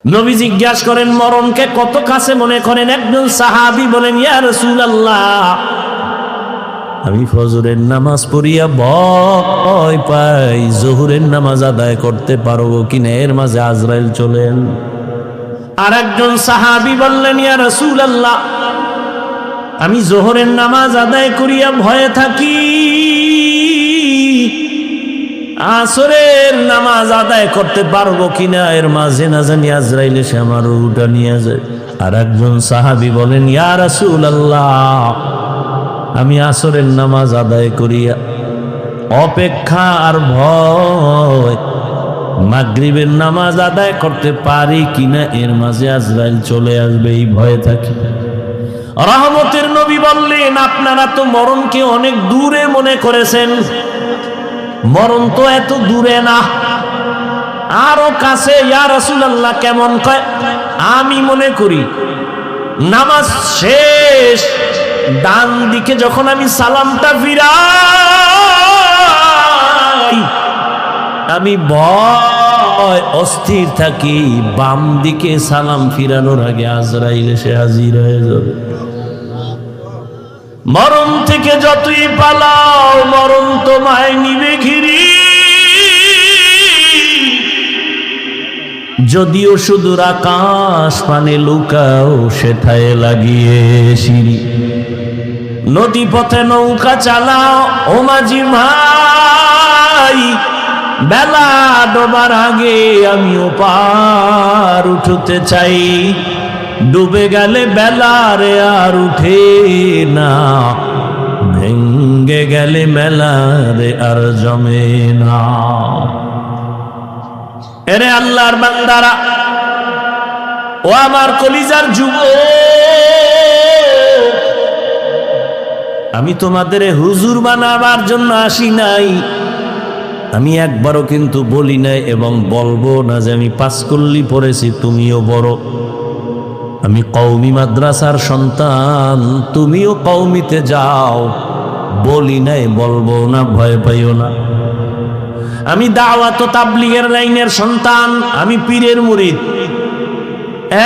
নবী জিজ্ঞাসা করেন মরণকে কত কাছে মনে করেন? একজন সাহাবী বলেন, ইয়া রাসূলুল্লাহ, আমি ফজরের নামাজ পড়িয়া ভয় পাই জোহরের নামাজ আদায় করতে পারবো কিনা, এর মাঝে আজরাইল চলেন। আর একজন সাহাবী বললেন, ইয়া রাসূলুল্লাহ, আমি জোহরের নামাজ আদায় করিয়া ভয়ে থাকি আসরের নামাজ আদায় করতে পারবো কিনা, এর মাঝে না জানি আজরাইল এসে আমার রূহটা নিয়ে যায়। আর একজন সাহাবী বলেন, ইয়া রাসূলুল্লাহ, আমি আসরের নামাজ আদায় করিয়া অপেক্ষা আর ভয় মাগরিবের নামাজ আদায় করতে পারি কিনা, এর মাঝে আজরাইল চলে আসবে, এই ভয়ে থাকি। রহমতের নবী বললেন, আপনারা তো মরণকে অনেক দূরে মনে করেছেন, মরণ তো এত দূরে না, আরো কাছে। ইয়া রাসূলুল্লাহ, কেমন? কয়, আমি মনে করি নামাজ শেষ ডান দিকে যখন আমি সালামটা ফিরাই, আমি ভয় অস্থির থাকি, বাম দিকে সালাম ফিরানোর আগে আজরাইল এসে হাজির হয়ে যাবে। মরণ থেকে যতই পালাও, মরণ তোমায় নিবে ঘিরি, যদিও সুদূর আকাশ পানে লুকাও, সেথায় লাগিয়ে সিঁড়ি। নদী পথে নৌকা চালাও ও মাঝি ভাই, বেলা ডোবার আগে আমিও পার উঠতে চাই। ডুবে গেলে বেলারে আর উঠে না, ভেঙ্গে গেলে মেলারে আর জমে না। এরে আল্লাহর বান্দারা, ও আমার কলিজার যুবক, আমি তোমাদের হুজুর বানাবার জন্য আসি নাই। আমি একবারও কিন্তু বলি নাই এবং বলবো না যে আমি পাঁচকল্লি পড়েছি, তুমিও বড়। আমি কওমি মাদ্রাসার সন্তান, তুমিও কওমিতে যাও, বলি নাই, বলবো না, ভয় পাইও না। আমি দাওয়াত ও তাবলীগের লাইনের সন্তান, আমি পীরের মুরিদ,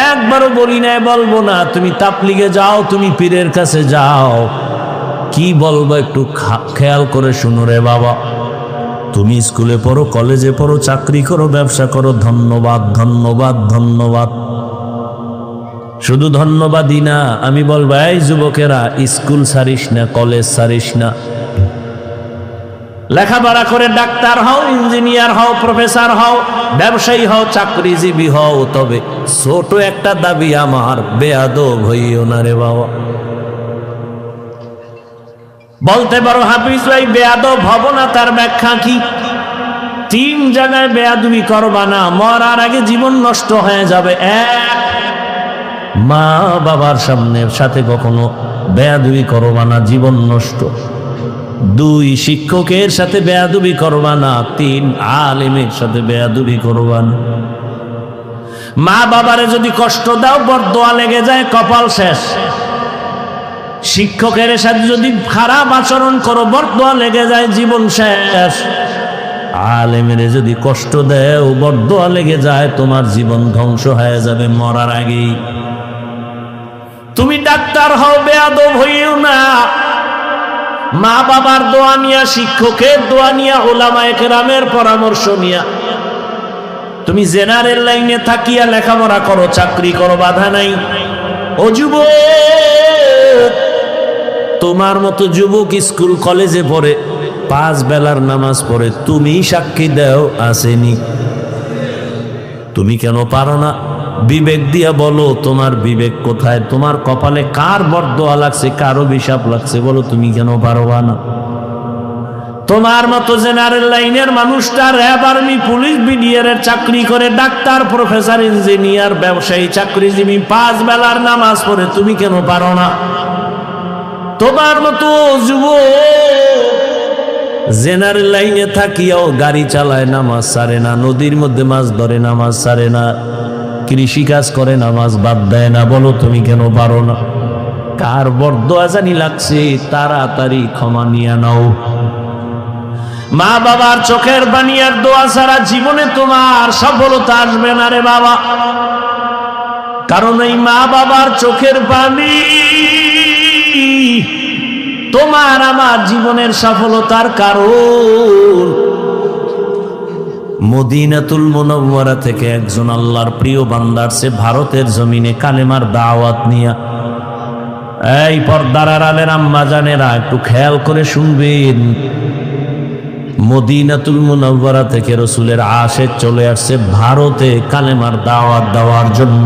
একবারও বলি নাই, বলবো না। তুমি তাবলীগে যাও, তুমি পীরের কাছে যাও, কি বলবো একটু খেয়াল করে শুনো রে বাবা। তুমি স্কুলে পড়ো, কলেজে পড়ো, চাকরি করো, ব্যবসা করো, ধন্যবাদ, ধন্যবাদ, ধন্যবাদ। শুধু ধন্যবাদই না, আমি বলবো এই যুবকেরা, স্কুল ছাড়িস না, কলেজ ছাড়িস না, লেখাপড়া করে ডাক্তার হও, ইঞ্জিনিয়ার হও, প্রফেসর হও, ব্যবসায়ী হও, চাকরিজীবী হও, তবে ছোট একটা দাবি আমার, বেয়াদব হইও না রে বাবা। বলতে পারো হাফিজ ভাই বেয়াদব হব না, তার ব্যাখ্যা কি? 3 জায়গায় বেয়াদবি করবা না, মরার আগে জীবন নষ্ট হয়ে যাবে। 1, মা বাবার সাথে কখনো বেয়াদবি করবা না, জীবন নষ্ট। 2, শিক্ষকের সাথে বেয়াদবি করবা না। 3, আলেমের সাথে বেয়াদবি করবা না। মা বাবারে যদি কষ্ট দাও, বরদোয়া লেগে যায়, কপাল শেষ। শিক্ষকের সাথে যদি খারাপ আচরণ করো, বরদোয়া লেগে যায়, জীবন শেষ। আলেমের যদি কষ্ট দেও, বরদোয়া লেগে যায়, তোমার জীবন ধ্বংস হয়ে যাবে মরার আগেই। তুমি ডাক্তার হও, বেয়াদব হইও না। মা বাবার দোয়া নিয়া, শিক্ষকের দোয়া নিয়া, উলামায়ে কেরামের পরামর্শ নিয়া তুমি জেনারেল লাইনে থাকিয়া লেখাপড়া করো, চাকরি করো, বাধা নাই। ও যুবক, তোমার মতো যুবক স্কুল কলেজে পড়ে, 5 বেলার নামাজ পড়ে, তুমি সাক্ষী দাও আসেনি? তুমি কেন পারো না? বিবেক দিয়া বলো, তোমার বিবেক কোথায়? তোমার কপালে কার বরদোয়া লাগছে, কার অভিশাপ লাগছে, বলো, তুমি কেন পারবা না? তোমার মতো জেনারেল লাইনের মানুষটা র্যাব, আর্মি, পুলিশ, বিডিআরের চাকরি করে, ডাক্তার, প্রফেসর, ইঞ্জিনিয়ার, ব্যবসায়ী, চাকরিজীবী, 5 বেলার নামাজ পড়ে, তুমি কেন পারো না? তোমার মতো যুবক জেনারেল লাইনে থাকিয়াও গাড়ি চালায়, নামাজ ছাড়ে না, নদীর মধ্যে মাছ ধরে, নামাজ ছাড়ে না, কৃষি কাজ করে, নামাজ বাদ দেয় না, বলো তুমি কেন পারো না? কার বরদোয়া জানি লাগছে, তাড়াতাড়ি ক্ষমা নিয়ে নাও। মা বাবার চোখের পানি আর দোয়া ছাড়া জীবনে তোমার সফলতা আসবে না রে বাবা। কারণ এই মা বাবার চোখের পানি তোমার আমার জীবনের সফলতার কারণ। মদিনাতুল মুনাওয়ারা থেকে একজন আল্লাহর প্রিয় বান্দা আসছে ভারতের জমিনে কালেমার দাওয়াত নিয়া। এই পর্দার আড়ালের আম্মা জানেরা একটু খেয়াল করে শুনবেন, মদিনাতুল মুনাওয়ারা থেকে রসুলের আশিক চলে আসছে ভারতে কালেমার দাওয়াত দেওয়ার জন্য।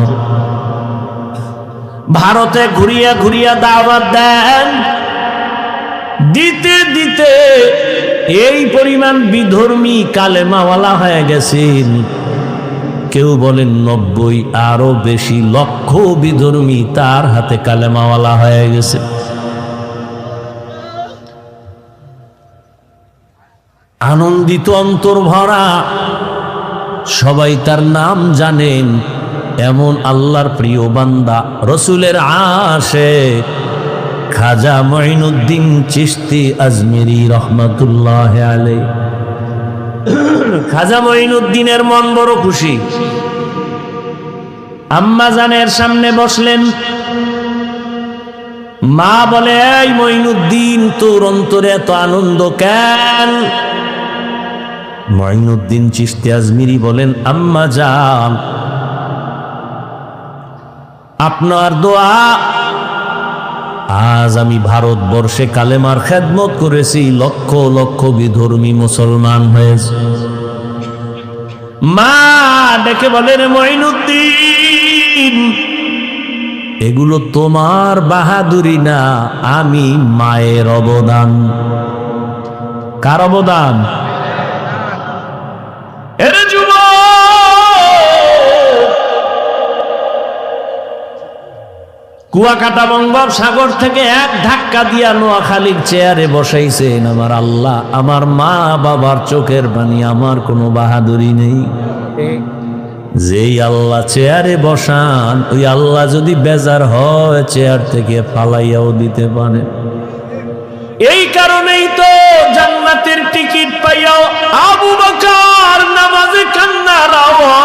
ভারতে ঘুরিয়া ঘুরিয়া দাওয়াত দেন, দিতে দিতে এই পরিমাণ বিধর্মী কালেমাওয়ালা হয়ে গেছেন। কেউ বলেন 90, আরো বেশি লক্ষ বিধর্মী তার হাতে কালেমাওয়ালা হয়ে গেছে। আনন্দিত অন্তর ভরা, সবাই তার নাম জানেন। এমন আল্লাহর প্রিয় বান্দা রসুলের আশিক খাজা মঈনুদ্দিন চিশতি আজমিরি রহমাতুল্লাহ আলাইহি। খাজা মঈনুদ্দিনের মন বড় খুশি। আম্মা জানের সামনে বসলেন। মা বলে, এই মঈনুদ্দিন, তোর অন্তরে এত আনন্দ কেন? মঈনুদ্দিন চিশতি আজমিরি বলেন, আম্মা জান, আপনার দোয়া আজ আমি ভারতবর্ষে কালেমার খেদমত করেছি, লক্ষ লক্ষ বিধর্মী মুসলমান হয়েছে। মা ডেকে বলেন, মঈনুদ্দিন, এগুলো তোমার বাহাদুরি না, আমি মায়ের অবদান। কার অবদান? এরে যুবক, কুয়াকাটা বঙ্গোপসাগর থেকে এক ধাক্কা দিয়া নোয়াখালীর চেয়ারে বসাইছেন আমার আল্লাহ। আমার মা বাবার চোখের পানি আমার কোনো বাহাদুরি নেই। যেই আল্লাহ চেয়ারে বসান, ওই আল্লাহ যদি বেজার হয় চেয়ার থেকে ফালাইয়াও দিতে পারে। এই কারণেই তো জান্নাতের টিকিট পাইয়াও আবু বকর নামাজে কান্নার আওয়াজ।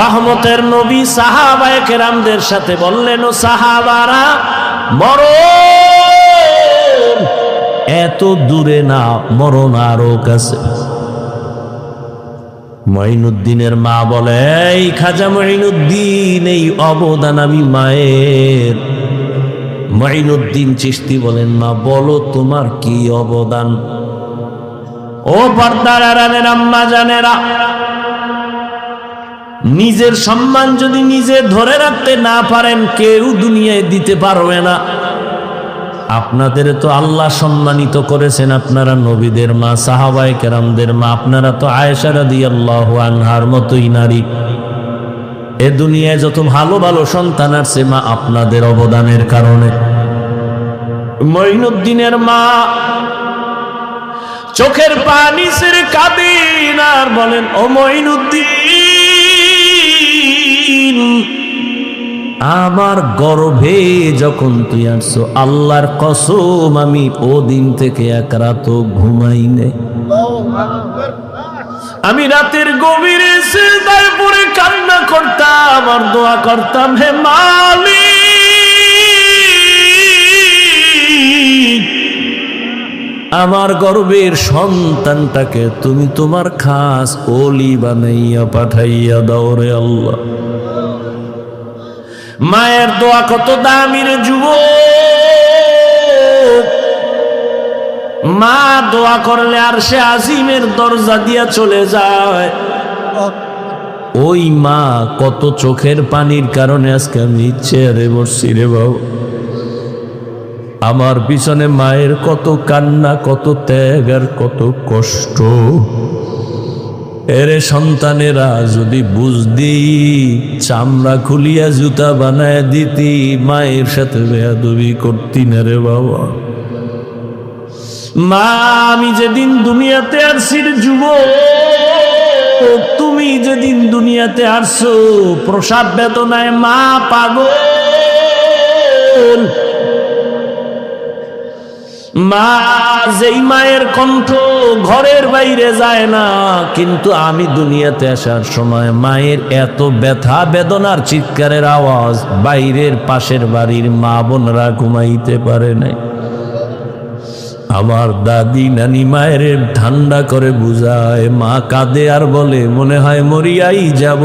রহমতের নবী সাহাবায়ে কেরামদের সাথে বললেন, ও সাহাবারা, মরণ এত দূরে না, মরণ আরো কাছে। মঈনুদ্দিনের মা বলে, এই খাজা মঈনুদ্দিন, এই অবদান আমি মায়ের। মঈনুদ্দিন চিশতি বলেন, মা বলো তোমার কি অবদান? ও পর্দার আড়ালের আম্মা জানেরা, নিজের সম্মান যদি নিজে ধরে রাখতে না পারেন, কেউ দুনিয়ায় দিতে পারবে না। আপনাদের তো আল্লাহ সম্মানিত করেছেন, আপনারা নবীদের মা, সাহাবায়ে কেরামদের মা, আপনারা তো আয়েশা রাদিয়াল্লাহু আনহার মতোই নারী। এ দুনিয়ায় যত ভালো ভালো সন্তান আসছে, মা আপনাদের অবদানের কারণে। মঈনুদ্দিনের মা চোখের পানি ছেড়ে কাঁদেন আর বলেন, ও মঈনুদ্দিন, আমার গর্ভে যখন তুই আসছো, আল্লাহর কসম আমি ও দিন থেকে এক রাতও ঘুমাই নাই। আমি রাতের গভীরে সিজদায় পড়ে কান্না করতাম আর দোয়া করতাম, হে মালিক, আমার গর্ভের সন্তানটাকে তুমি তোমার খাস ওলি বানাইয়া পাঠাইয়া দাও রে আল্লাহ। মায়ের দোয়া কত দামি রে যুবক। মা দোয়া করলে আর সে আজিমের দরজা দিয়া চলে যায়। ওই মা কত চোখের পানির কারণে আজকে আমি চেয়ারে বসছি রে বাবা। আমার পিছনে মায়ের কত কান্না, কত ত্যাগ আর কত কষ্ট। এরে সন্তানেরা যদি বুঝদি, চামড়া খুলিয়া জুতা বানায় দিতি, মায়ের সাথে বেয়াদবি করতি না রে বাবা। মা, আমি যেদিন দুনিয়াতে আসছি রে যুবক, তুমি যেদিন দুনিয়াতে আসছো, প্রসাব বেদনায় মা পাগল। মা, যেই মায়ের কণ্ঠ ঘরের বাইরে যায় না, কিন্তু আমি দুনিয়াতে আসার সময় মায়ের এত ব্যথা বেদনার চিৎকারের আওয়াজ বাইরের পাশের বাড়ির মা বোনরা ঘুমাইতে পারে নাই। আমার দাদি নানি মায়ের ঠান্ডা করে বুঝায়, মা কাঁদে আর বলে মনে হয় মরিয়াই যাব,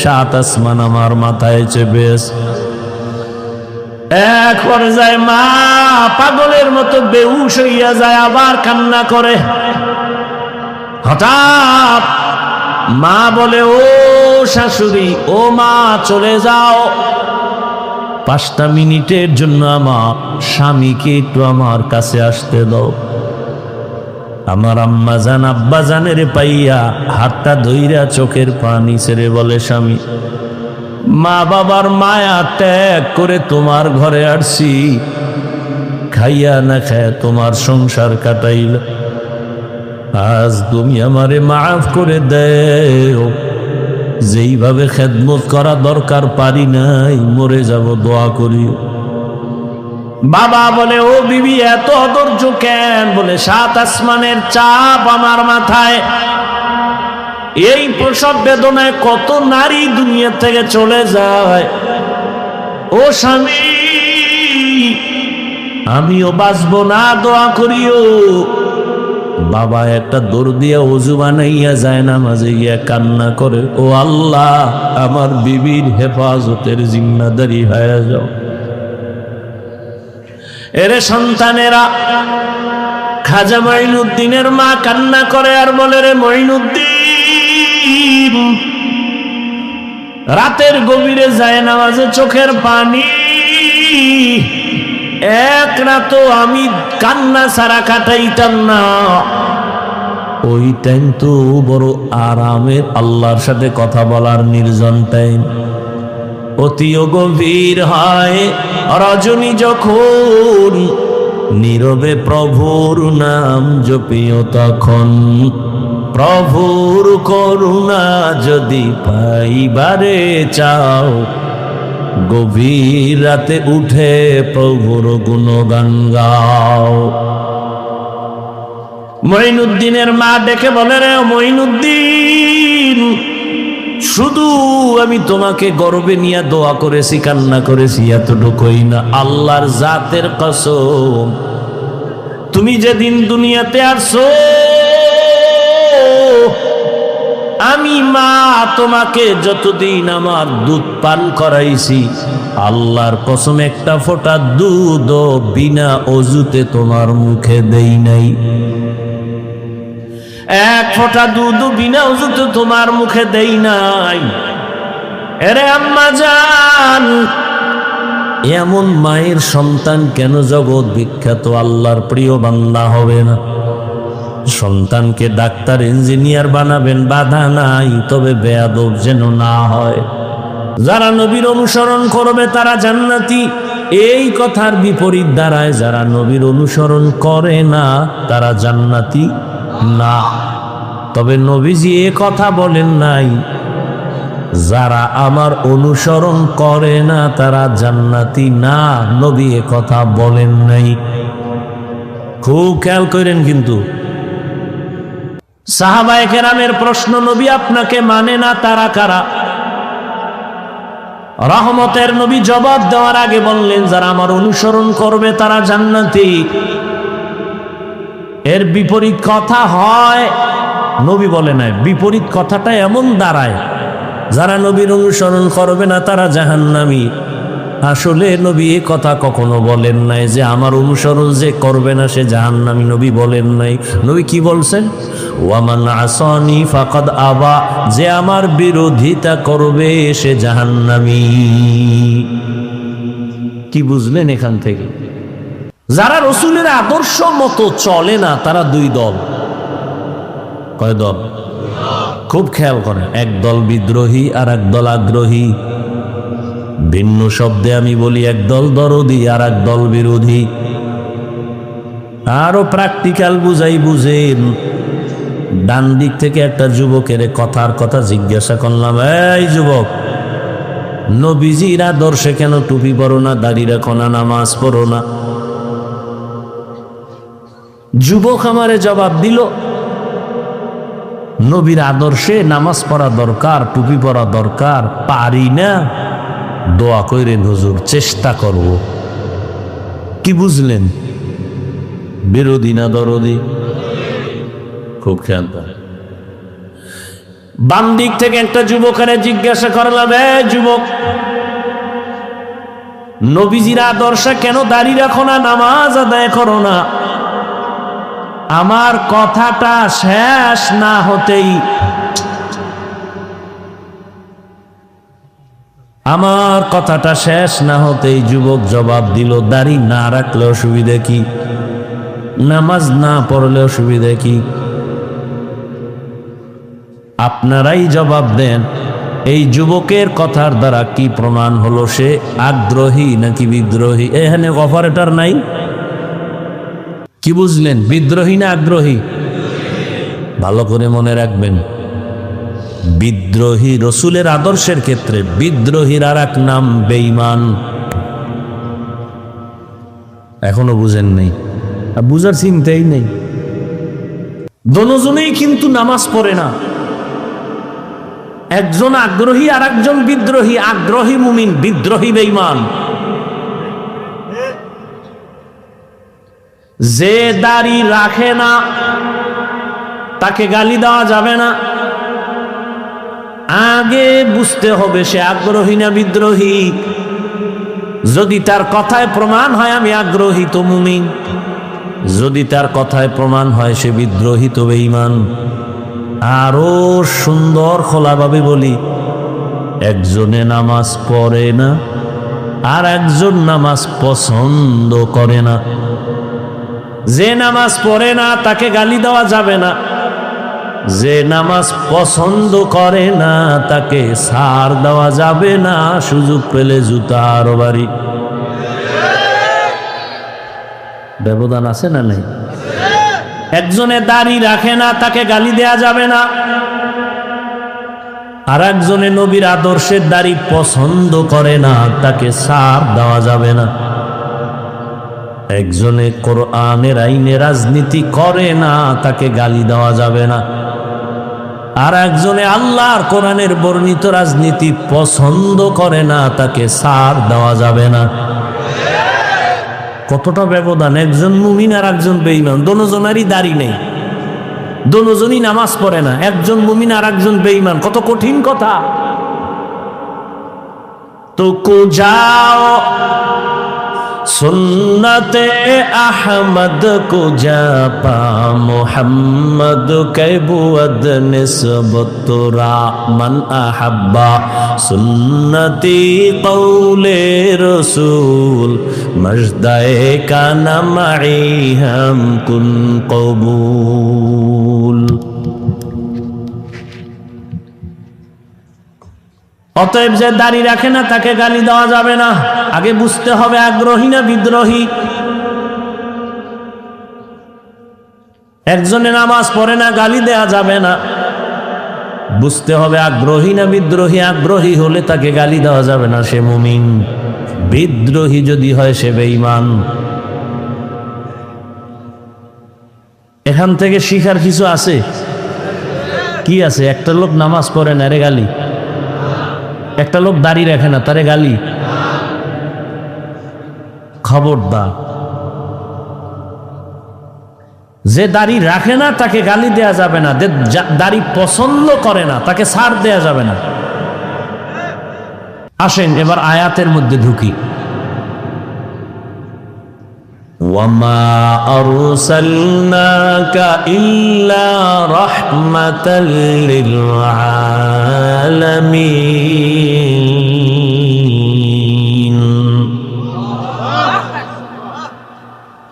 7 আসমান আমার মাথায় চেপে আছে। এক পর্যায়ে মা পাগলের মতো বেহুশ হইয়া যায়, আবার কান্না করে। হঠাৎ মা বলে, ও শাশুড়ি, ও মা চলে যাও, 5টা মিনিটের জন্য আমার স্বামীকে একটু আমার কাছে আসতে দাও। আমার আম্মা জান আব্বা জানের পাইয়া হাতটা ধইরা চোখের পানি ছেড়ে বলে, স্বামী, মা বাবার মায়া ত্যাগ করে তোমার ঘরে আসছি, খাইয়া না খায় তোমার সংসার কাটাইল, আজ তুমি আমারে মাফ করে দেও, যেইভাবে খেদমত করা দরকার পারি নাই, মরে যাব, দোয়া করি। বাবা বলে, ও বিবি এত অধৈর্য কেন? বলে, 7 আসমানের চাপ আমার মাথায়, এই প্রসব বেদনায় কত নারী দুনিয়া থেকে চলে যায়। ও স্বামী, আমিও বাঁচবো না, দোয়া করিও। বাবা একটা দৌড় দিয়া ওযু বানাইয়া যায় না, মাঝে গিয়া কান্না করে, ও আল্লাহ, আমার বিবির হেফাজতের জিম্মাদারি হয়ে যাও। এরে সন্তানেরা, খাজা মঈনুদ্দিনের মা কান্না করে আর বলে, রে মঈনুদ্দিন, রাতের গভীরে যায় নামাজে চোখের পানি, এক রাতও আমি কান্না ছাড়া কাটাইতাম না। ওই টাইম তো বড় আরামের আল্লাহর সাথে কথা বলার নির্জন টাইম। অতিও গভীর হয় রজনী যখন, নীরবে প্রভুর নাম জপিও তখন, প্রভুর করুণা যদি পাইবারে চাও, গভীর রাতে উঠে প্রভুর গুণগান গাও। মঈনুদ্দিনের মা ডেকে বলে, রে মঈনুদ্দিন, শুধু আমি তোমাকে গর্বে নিয়ে দোয়া করেছি, কান্না করেছি, এতটুকুই না, আল্লাহর জাতের কসম, তুমি যেদিন দুনিয়াতে আসছো, আমি মা তোমাকে যতদিন আমার দুধ পান করাইছি, আল্লাহর কসম একটা ফোঁটা দুধ বিনা অজুতে তোমার মুখে দেই নাই, এক ফোঁটা দুধ বিনা অজুতে তোমার মুখে দেই নাই। এরে আম্মা জান, এমন মায়ের সন্তান কেন জগৎ বিখ্যাত আল্লাহর প্রিয় বান্দা হবে না? সন্তানকে ডাক্তার ইঞ্জিনিয়ার বানাবেন, বাধা নাই, তবে বেয়াদব যেন না হয়। যারা নবীর অনুসরণ করবে তারা জান্নাতি, এই কথার বিপরীত দাঁড়ায় যারা নবীর অনুসরণ করে না তারা জান্নাতি না। তবে নবীজি এ কথা বলেন নাই যারা আমার অনুসরণ করে না তারা জান্নাতি না, নবী এ কথা বলেন নাই। খুব খেয়াল করেন। কিন্তু সাহাবায়ে কেরামের প্রশ্ন, নবী আপনাকে মানে না তারা কারা? রহমতের নবী জবাব দেওয়ার আগে বললেন, যারা আমার অনুসরণ করবে তারা জান্নাতি। এর বিপরীত কথা হয়, নবী বলে নাই, বিপরীত কথাটা এমন দাঁড়ায় যারা নবীর অনুসরণ করবে না তারা জাহান্নামী। আসলে নবী এ কথা কখনো বলেন নাই যে আমার অনুসরণ যে করবে না সে জাহান্নামী, নবী বলেন নাই। নবী কি বলছেন? ওয়ামান আসানি ফাকাদ আবা, যে আমার বিরোধিতা করবে সে জাহান্নামী। কি বুঝলেন এখান থেকে? যারা রসুলের আদর্শ মতো চলে না তারা দুই দল। কয় দল? খুব খেয়াল করেন, এক দল বিদ্রোহী আর এক দল আগ্রহী। ভিন্ন শব্দে আমি বলি, এক দল দরদি আর এক দল বিরোধী। আরো প্র্যাকটিক্যাল বুঝাই বুঝেন। ডান দিক থেকে একটা যুবকের কথার কথা জিজ্ঞাসা করলাম, এই যুবক, নবীজির আদর্শে কেন টুপি পরো না, দাড়ি রাখো না, নামাজ পড়ো না? যুবক আমারে জবাব দিল, নবীর আদর্শে নামাজ পড়া দরকার, টুপি পরা দরকার, পারি না, দোয়া কইরেন হুজুর, চেষ্টা করব। কি বুঝলেন? বিরোধী না দরদি? খুব খেয়াল করেন। বাম দিক থেকে একটা যুবকের জিজ্ঞাসা করলাম, যুবক, নবীজির আদর্শে কেন দাঁড়িয়ে রাখো না, নামাজ আদায় করো না? আমার কথাটা শেষ না হতেই যুবক জবাব দিল, দাড়ি না রাখলে অসুবিধা কি? নামাজ না পড়লে অসুবিধা কি? আপনারাই জবাব দেন, এই যুবকের কথার দ্বারা কি প্রমাণ হলো সে আগ্রহী নাকি বিদ্রোহী? এখানে অপারেটর নাই, কি বুঝলেন? বিদ্রোহী না আগ্রহী? ভালো করে মনে রাখবেন, বিদ্রোহী রসুলের আদর্শের ক্ষেত্রে বিদ্রোহীর আর এক নাম বেঈমান। এখনো বুঝেন নেই, বুঝার চিন্তাই নেই। দুজনেই কিন্তু নামাজ পড়ে না, একজন আগ্রহী আর একজন বিদ্রোহী। আগ্রহী মুমিন, বিদ্রোহী বেঈমান। যে দাড়ি রাখে না তাকে গালি দেওয়া যাবে না, আগে বুঝতে হবে সে আগ্রহী না বিদ্রোহী। যদি তার কথায় প্রমাণ হয় আমি আগ্রহী তো মুমিন, যদি তার কথায় প্রমাণ হয় সে বিদ্রোহী তো বেঈমান। আরো সুন্দর খোলাভাবে বলি, একজনে নামাজ পড়ে না আর একজন নামাজ পছন্দ করে না। যে নামাজ পড়ে না তাকে গালি দেওয়া যাবে না, যে নামাজ পছন্দ করে না তাকে ছাড় দেওয়া যাবে না, সুযোগ পেলে জুতার বাড়ি। ব্যবধান আছে না নেই? একজনে দাড়ি রাখে না তাকে গালি দেয়া যাবে না, আর একজনে নবীর আদর্শের দাড়ি পছন্দ করে না তাকে ছাড় দেওয়া যাবে না। একজনে কোরআনের আইনে রাজনীতি করে না তাকে গালি দেওয়া যাবে না, আর একজনে আল্লাহর কোরআনের বর্ণিত রাজনীতি পছন্দ করে না তাকে ছাড় দেওয়া যাবে না। কতটা ব্যবধান! একজন মুমিন আর একজন বেঈমান, দুজনেরই দাড়ি নেই, দুজনই নামাজ পড়ে না, একজন মুমিন আর একজন বেঈমান। কত কঠিন কথা! তো যাও सुन्नते अहमद को जापा मोहम्मद के बुअद निस्बतुरा मन अहब्बा सुन्नती कौले रसूल मजदाए का नमई हम कुन कबूल। অতএব যে দাড়ি রাখে না তাকে গালি দেওয়া যাবে না, আগে বুঝতে হবে আগ্রহী না বিদ্রোহী। একজনে নামাজ পড়ে না, গালি দেওয়া যাবে না, বুঝতে হবে আগ্রহী না বিদ্রোহী। আগ্রহী হলে তাকে গালি দেওয়া যাবে না, সে মুমিন। বিদ্রোহী যদি হয় সে বেঈমান। এখান থেকে শিখার কিছু আছে? কি আছে? একটা লোক নামাজ পড়ে না, রে গালি। একটা লোক দাড়ি রাখে না, তারে গালি। খবরদার, যে দাড়ি রাখে না তাকে গালি দেয়া যাবে না, যে দাড়ি পছন্দ করে না তাকে ছাড় দেয়া যাবে না। আসেন এবার আয়াতের মধ্যে ঢুকি। ওয়ামা আরসালনাকা ইল্লা রাহমাতাল লিল আলামিন।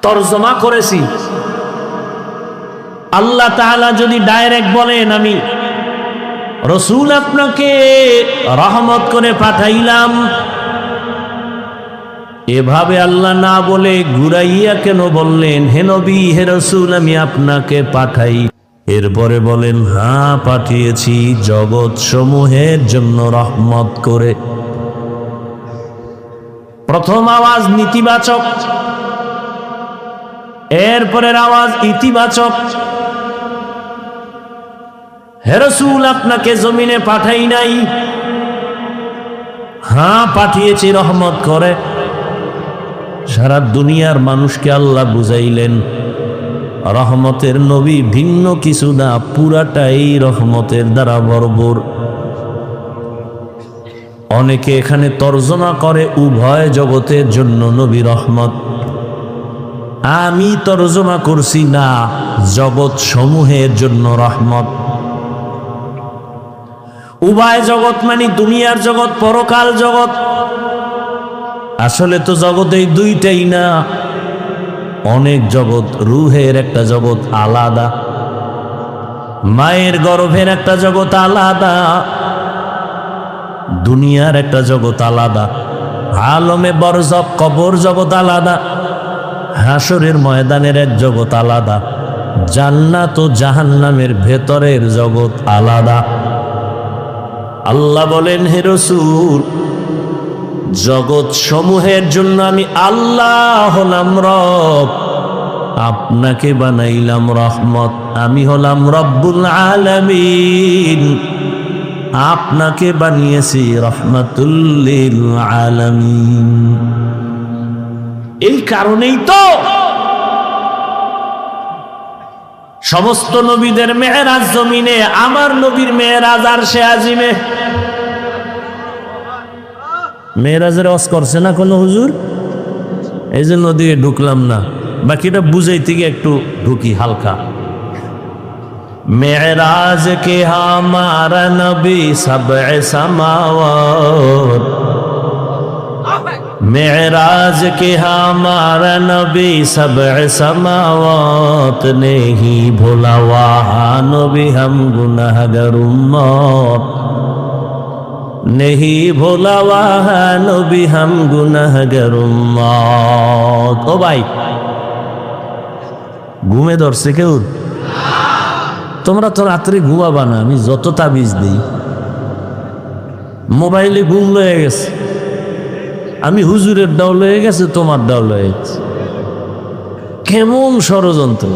তরজমা করেছি, আল্লাহ তাআলা যদি ডাইরেক্ট বলেন আমি রসুল আপনাকে রহমত করে পাঠাইলাম, এভাবে আল্লাহ না বলে ঘুরাইয়া কেন বললেন হে নবী হে রসুল আমি আপনাকে পাঠাই? এরপরে বলেন হ্যাঁ পাঠিয়েছি জগৎ সমূহের জন্য রহমত করে। প্রথম আওয়াজ নীতিবাচক, এরপরের আওয়াজ ইতিবাচক, হে রাসূল আপনাকে জমিনে পাঠাই নাই, হ্যাঁ পাঠিয়েছি রহমত করে। সারা দুনিয়ার মানুষকে আল্লাহ বুঝাইলেন রহমতের নবী ভিন্ন কিছু না, পুরাটাই রহমতের দ্বারা ভরপুর। অনেকে এখানে তর্জমা করে উভয় জগতের জন্য নবী রহমত। আমি তর্জমা করছি না, জগৎ সমূহের জন্য রহমত। উভয় জগৎ মানে দুনিয়ার জগৎ, পরকাল জগৎ। আসলে তো জগৎ এই দুইটাই না, অনেক জগৎ। রুহের একটা জগৎ আলাদা, মায়ের গর্ভের একটা জগৎ আলাদা, দুনিয়ার একটা জগৎ আলাদা, আলমে বরজখ কবর জগৎ আলাদা, হাসরের ময়দানের এক জগৎ আলাদা, জান্নাত ও জাহান্নামের ভেতরের জগৎ আলাদা। আল্লাহ বলেন, হে রাসূল জগৎ সমূহের জন্য আমি আল্লাহ হলাম রব, আপনাকে বানাইলাম রহমত। আমি হলাম রব্বুল আলামিন, আপনাকে বানিয়েছি রহমাতুল লিল আলামিন। এই কারণেই তো সমস্ত নবীদের মেরাজ জমিনে, আমার নবীর মেরাজ আরশে আজিমে। মেরাজের ওয়াজ করছে না কোনো হুজুর, এই জন্য দিকে ঢুকলাম না, বাকিটা বুঝাইতে গিয়ে একটু ঢুকি হালকা। মেরাজ কে হামারা নবী সবে সামাওয়াত, मेराज के हमारा नबी सबअ समावात ने ही भोला वहाँ नबी हम गुनाहगार उम्मत, नहीं भोला वहाँ नबी हम गुनाहगार उम्मत। ओ भाई ঘুমে ধরছে কেউ? তোমরা তো রাত্রে ঘুমাবা না, আমি যত তাবিজ দিই মোবাইলে ঘুম লয়ে গেছে। আমি হুজুরের ডাউল হয়ে গেছে, তোমার ডাউল হয়ে গেছে। কেমন ষড়যন্ত্র!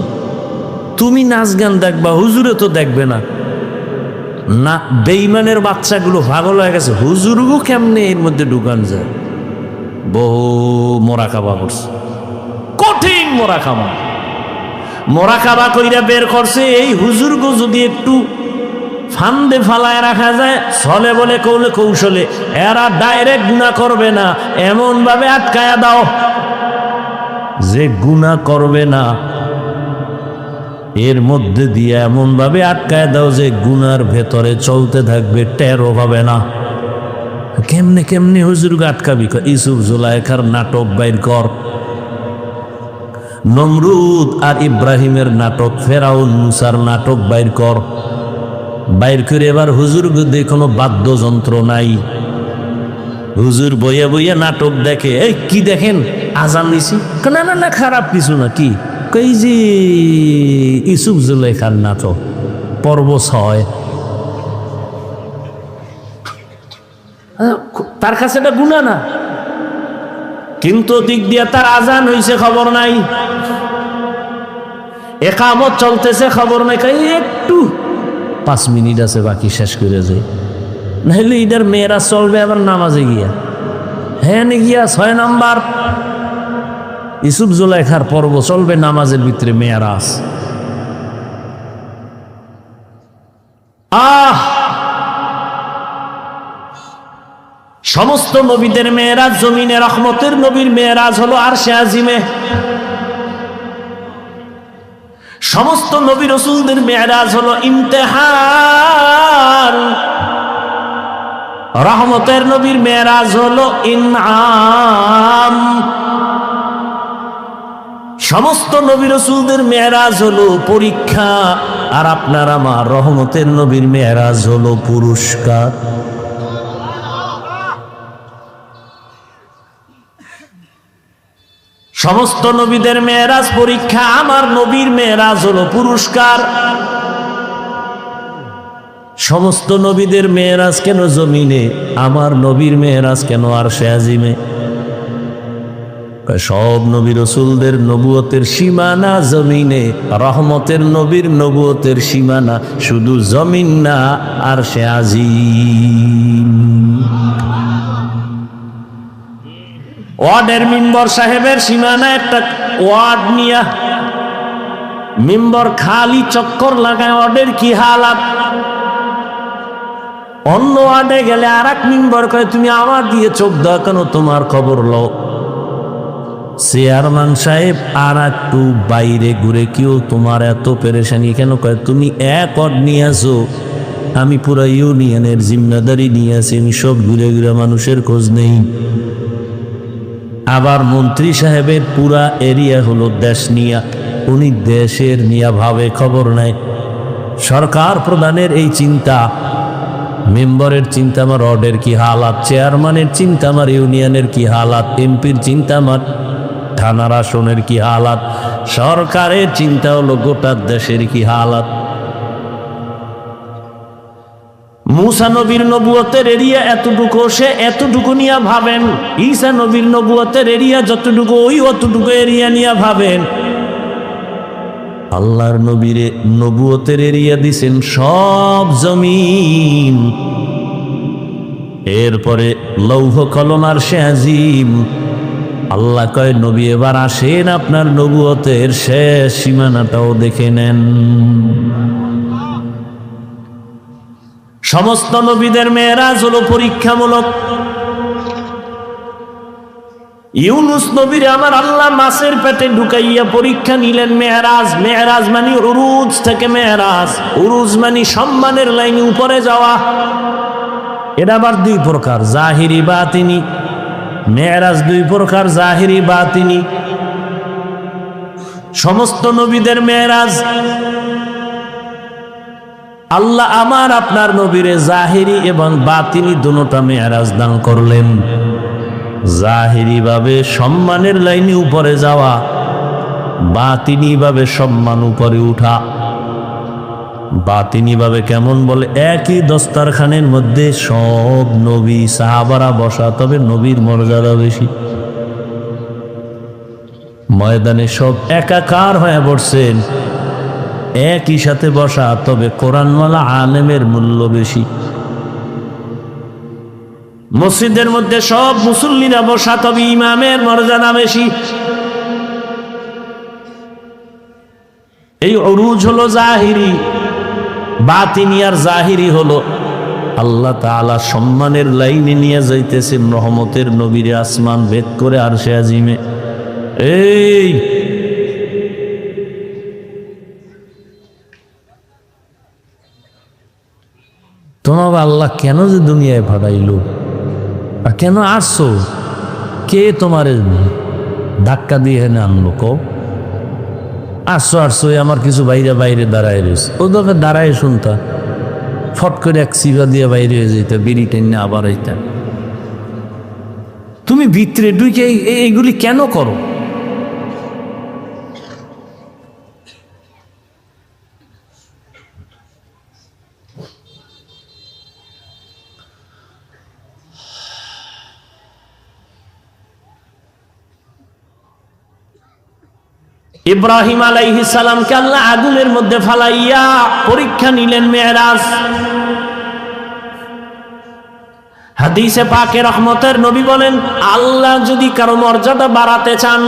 তুমি নাচ গান দেখবা, হুজুরে তো দেখবে না। না, বেঈমানের বাচ্চাগুলো পাগল হয়ে গেছে, হুজুরগো কেমনে এর মধ্যে ঢুকান যায়। বহু মোরাকাবা করছে, কঠিন মোরাকাবা। মোরাকাবা কইরা বের করছে, এই হুজুরগো যদি একটু ফান্দে ফালায় রাখা যায়, ছলে বলে কৌলে কৌশলে এরা ডাইরেক্ট গুনাহ করবে না, এমন ভাবে আটকায়া দাও যে গুনাহ করবে না। এর মধ্যে দিয়ে এমন ভাবে আটকায় দাও যে গুনার ভেতরে চলতে থাকবে, টেরও পাবে না। কেমনে কেমনে হুজুরকে আটকাবি? ইউসুফ জুলাইখার নাটক বাইর কর, নমরুদ আর ইব্রাহিমের নাটক, ফেরাউন মুসার নাটক বাইর কর। বাইর করে এবার হুজুর বুদ্ধি কোনো বাদ্যযন্ত্র নাই, হুজুর বইয়া বইয়া নাটক দেখে। এই কি দেখেন? আজান নিছি? না না না, খারাপ কিছু না। কি কই? যে ইউসুফ জুলাইখার নাটক পর্ব 6। তার কাছে এটা গুনাহ না, কিন্তু দিক দিয়া তার আজান হইছে খবর নাই, একামত চলতেছে খবর নাই। একটু 5 মিনিট আছে, বাকি শেষ করে যায়। নাহলে ইদার মেয়েরা চলবে আবার নামাজে গিয়া। হ্যাঁ গিয়া 6 নাম্বার ইউসুফ জুলাইখার পর্ব চলবে, নামাজের ভিতরে মেয়েরাজ। সমস্ত নবীদের মেয়েরাজ জমিনে, রহমতের নবীর মেয়েরাজ হলো আরশে আজিমে। সমস্ত নবী রাসূলদের মেরাজ হলো ইমতিহান, রহমতের নবীর মেরাজ হলো ইনআম। সমস্ত নবী রাসূলদের মেরাজ হলো পরীক্ষা, আর আপনার আমার রহমতের নবীর মেরাজ হলো পুরস্কার। সমস্ত নবীদের মেরাজ পরীক্ষা, আমার নবীর মেরাজ হলো পুরস্কার। সমস্ত নবীদের মেরাজ কেন জমিনে, আমার নবীর মেরাজ কেন আরশে আজিমে? সব নবী রাসূলদের নবুয়তের সীমানা জমিনে, রহমতের নবীর নবুয়তের সীমানা শুধু জমিন না, আরশে আজিম। ওয়ার্ডের মিম্বর সাহেবের সীমানা একটা ওয়ার্ড নিয়া মিম্বর খালি চক্কর লাগায়, ওয়ার্ডের কি হালাত। অন্য ওয়ার্ডে গেলে আর এক মিম্বর কয় তুমি আমার দিয়ে চোখ দাও কেন, তোমার খবর লও। চেয়ারম্যান সাহেব আর একটু বাইরে ঘুরে, কেউ তোমার এত পেরেশানি কেন, কয় তুমি এক ওয়ার্ড নিয়ে আসো, আমি পুরো ইউনিয়নের জিম্মেদারি নিয়ে আসি, আমি সব ঘুরে ঘুরে মানুষের খোঁজ নেই। আবার মন্ত্রী সাহেবের পুরা এরিয়া হলো দেশ নিয়া, উনি দেশের নিয়া ভাবে, খবর নেয়। সরকার প্রধানের এই চিন্তা, মেম্বারের চিন্তা আমার ওয়ার্ডের কি হালাত, চেয়ারম্যানের চিন্তা আমার ইউনিয়নের কি হালাত, এমপির চিন্তা আমার থানার আসনের কি হালাত, সরকারের চিন্তা হলো গোটা দেশের কি হালাত। মুসা নবীর নবুয়তের এরিয়া এতটুকু, সে এতটুকু নিয়ে ভাবেন। ঈসা নবীর নবুয়তের এরিয়া যতটুকু, ওই অতটুকু এরিয়া নিয়ে ভাবেন। আল্লাহর নবীরে নবুয়তের এরিয়া দিছেন সব জমিন, এরপরে লৌহ কলম আরশে আজিম। আল্লাহ কয় নবী এবার আসেন, আপনার নবুয়তের শেষ সীমানাটাও দেখে নেন। সমস্ত নবীদের মেরাজ হলো পরীক্ষামূলক। ইউনুস নবীর আমার আল্লাহ মাছের পেটে ঢুকাইয়া পরীক্ষা নিলেন। মেরাজ, মেরাজ মানে উরুজ থেকে মেরাজ, উরুজ মানে সম্মানের লাইনে উপরে যাওয়া। এটা আবার দুই প্রকার, জাহিরি বাতিনি। মেরাজ দুই প্রকার, জাহিরি বাতিনি। সমস্ত নবীদের মেরাজ আল্লাহ আমার আপনার নবীরে জাহিরি এবং বাতিনি দুটোটা মেরাজ দান করলেন। জাহিরি ভাবে সম্মানের লাইনে উপরে যাওয়া, বাতিনি ভাবে সম্মান উপরে উঠা। বাতিনি ভাবে কেমন বলে, একই দস্তারখানের মধ্যে সব নবী সাহাবারা বসা, তবে নবীর মর্যাদা বেশি। ময়দানে সব একাকার হয়ে পড়ছেন, একই সাথে বসা, তবে কোরআনওয়ালা আলেমের মূল্য বেশি। মসজিদের মধ্যে সব মুসল্লিরা বসা, তবে ইমামের মর্যাদা বেশি। এই উরুজ হলো জাহিরি। বাতিনি আর জাহিরি হলো আল্লাহ তাআলা সম্মানের লাইনে নিয়ে যাইতেছেন রহমতের নবীরে আসমান ভেদ করে আরশে আজিমে। এই তোমার আল্লাহ কেন যে দুনিয়ায় পাঠাইলো, আর কেন আসছো, কে তোমার ধাক্কা দিয়ে এনে আনলো? কো আসছো আসছো, আমার কিছু বাইরে বাইরে দাঁড়ায় রয়েছে, ও তোকে দাঁড়ায় শুনতা, ফট করে এক সিভা দিয়ে বাইরে হয়ে যেত, বিড়ি টেনে আবার হইতা। তুমি ভিতরে ঢুকে এইগুলি কেন করো? ইব্রাহিম আলাইহিস সালামকে আল্লাহ আগুনের মধ্যে ফালাইয়া পরীক্ষা নিলেন মেরাজ। হাদিসে পাকে রহমতের নবী বলেন, আল্লাহ যদি কারো মর্যাদা বাড়াতে চান,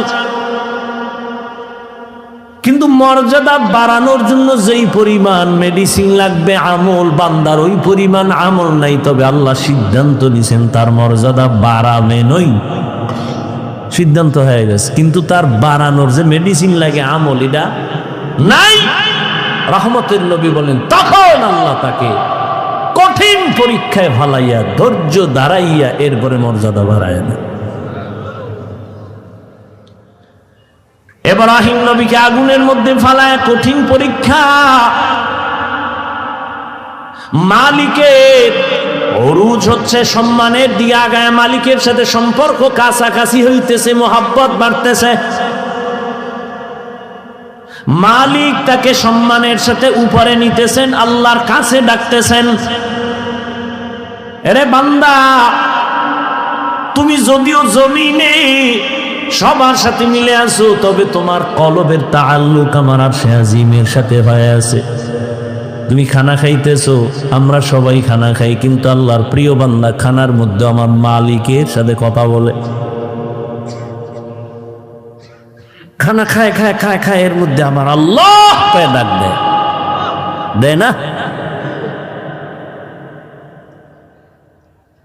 কিন্তু মর্যাদা বাড়ানোর জন্য যেই পরিমাণ মেডিসিন লাগবে আমল, বান্দার ওই পরিমাণ আমল নাই, তবে আল্লাহ সিদ্ধান্ত নিছেন তার মর্যাদা বাড়াবে নই, সিদ্ধান্ত হয়ে গেছে, কিন্তু তার বাড়ানোর যে মেডিসিন লাগে আমল, এটা নাই। রহমতের নবী বলেন, তখন আল্লাহ তাকে কঠিন পরীক্ষায় ফালাইয়া ধৈর্য দাঁড়াইয়া এরপরে মর্যাদা বাড়ায় না। ইব্রাহিম নবীকে আগুনের মধ্যে ফালায় কঠিন পরীক্ষা। মালিকের উরুজ হচ্ছে সম্মানের দিকে আগায়, মালিকের সাথে সম্পর্ক কাছাকাছি হইতেছে, মোহাব্বত বাড়তেছে, মালিক তাকে সম্মানের সাথে উপরে নিতেছেন, আল্লাহর কাছে ডাকতেছেন, এরে বান্দা, তুমি যদিও জমিনে সবার সাথে মিলে আছো, তবে তোমার কলবের তাআল্লুক আমার আরশে আজিমের সাথে হয়ে আছে। তুমি খানা খাইতেছো, আমরা সবাই খানা খাই, কিন্তু আল্লাহর প্রিয় বান্দা খানার মধ্যে আমার মালিকের সাথে কথা বলে। খানা খায় খায় খায় খায়, এর মধ্যে আমার আল্লাহ পায়ে ডাক দেয়, দেয় না?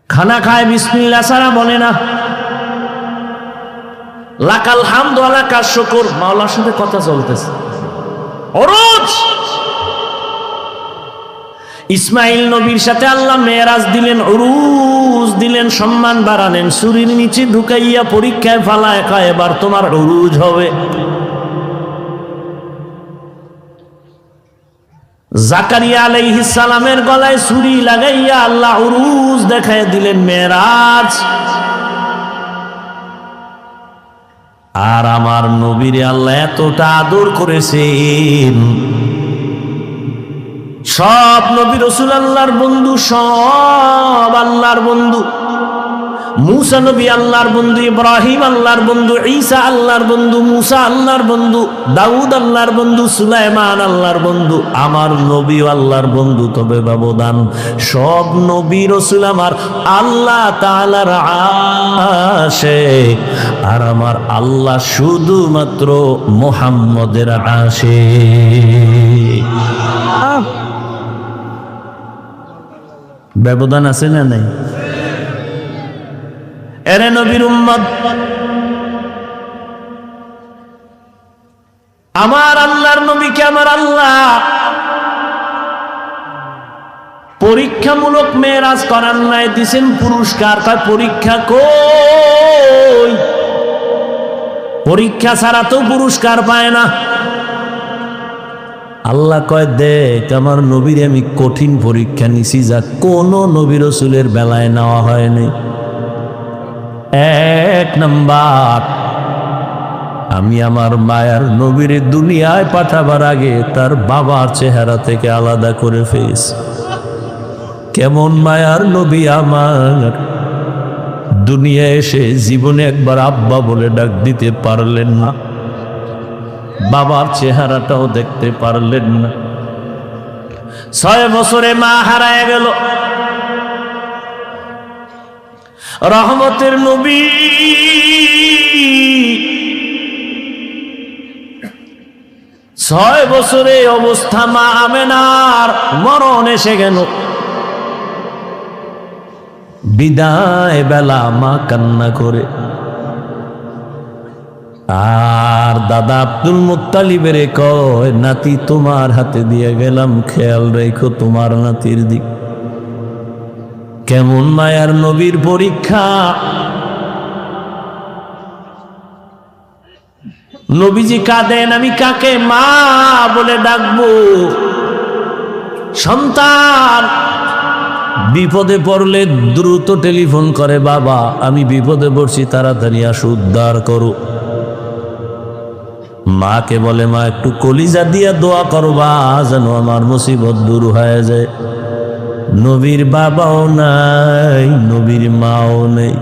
খানা খায় বিসমিল্লাহ ছাড়া বলে না। লাকাল হামদু ওয়া লাকাশ শুকর, মাওলার সাথে কথা চলতেছে। ওরজ ইসমাইল নবীর সাথে আল্লাহ মেরাজ দিলেন, উরুজ দিলেন, সম্মান বাড়ালেন, ছুরির নিচে ঢুকাইয়া পরীক্ষায় ফালায় কয় এবার তোমার উরুজ হবে। জাকারিয়া আলাইহিস সালামের গলায় ছুরি লাগাইয়া আল্লাহ উরুজ দেখায় দিলেন, মেরাজ। আর আমার নবীরে আল্লাহ এতটা আদর করেছেন, সব নবী রাসূল আল্লাহর বন্ধু, সব আল্লাহর বন্ধু। মুসা নবী আল্লাহর বন্ধু, ইব্রাহিম আল্লাহর বন্ধু, ঈসা আল্লাহর বন্ধু, মুসা আল্লাহর বন্ধু, দাউদ আল্লাহর বন্ধু, সুলাইমান আল্লাহর বন্ধু। আমার নবীও আল্লাহর বন্ধু, তবে ব্যবধান সব নবী রাসূল আমার আল্লাহ তাআলার আশিক, আর আমার আল্লাহ শুধুমাত্র মুহাম্মদের আশিক। ব্যবধান আছে না নাই? এরে নবীর উম্মত, আমার আল্লাহর নবীকে আমার আল্লাহ পরীক্ষামূলক মেরাজ করার নাই, দিছেন পুরস্কার। তার পরীক্ষা কই? পরীক্ষা ছাড়া তো পুরস্কার পায় না। আল্লাহ কয় দেখ আমার নবীর আমি কঠিন পরীক্ষা নিছি, যা কোন নবী রাসূলের বেলায় নেওয়া হয়নি। এক নাম্বার, আমি আমার মায়ার নবীর দুনিয়ায় পাঠাবার আগে তার বাবার চেহারা থেকে আলাদা করে ফেলেছি। কেমন মায়ার নবী আমার, দুনিয়া এসে জীবনে একবার আব্বা বলে ডাক দিতে পারলেন না, বাবার চেহারাটাও দেখতে পারলেন না। 6 বছরে মা হারায় গেল। রহমতের নবী ছয় বছরে অবস্থা মা আমেনার মরণ এসে গেল। বিদায় বেলা মা কান্না করে, আর দাদা আব্দুল মুত্তালিবের কয় নাতি তোমার হাতে দিয়ে গেলাম, খেয়াল রেখো তোমার নাতির দিক। কেমন মায়ার নবীর পরীক্ষা! নবীজি কাঁদেন, আমি কাকে মা বলে ডাকবো? সন্তান বিপদে পড়লে দ্রুত টেলিফোন করে, বাবা আমি বিপদে পড়ছি, তাড়াতাড়ি আসো উদ্ধার করো। মাকে বলে মা একটু কলিজা দিয়া দোয়া করবা যেন আমার মুসিবত দূর হয়ে যায়। নবীর বাবাও নাই, নবীর মাও নেই।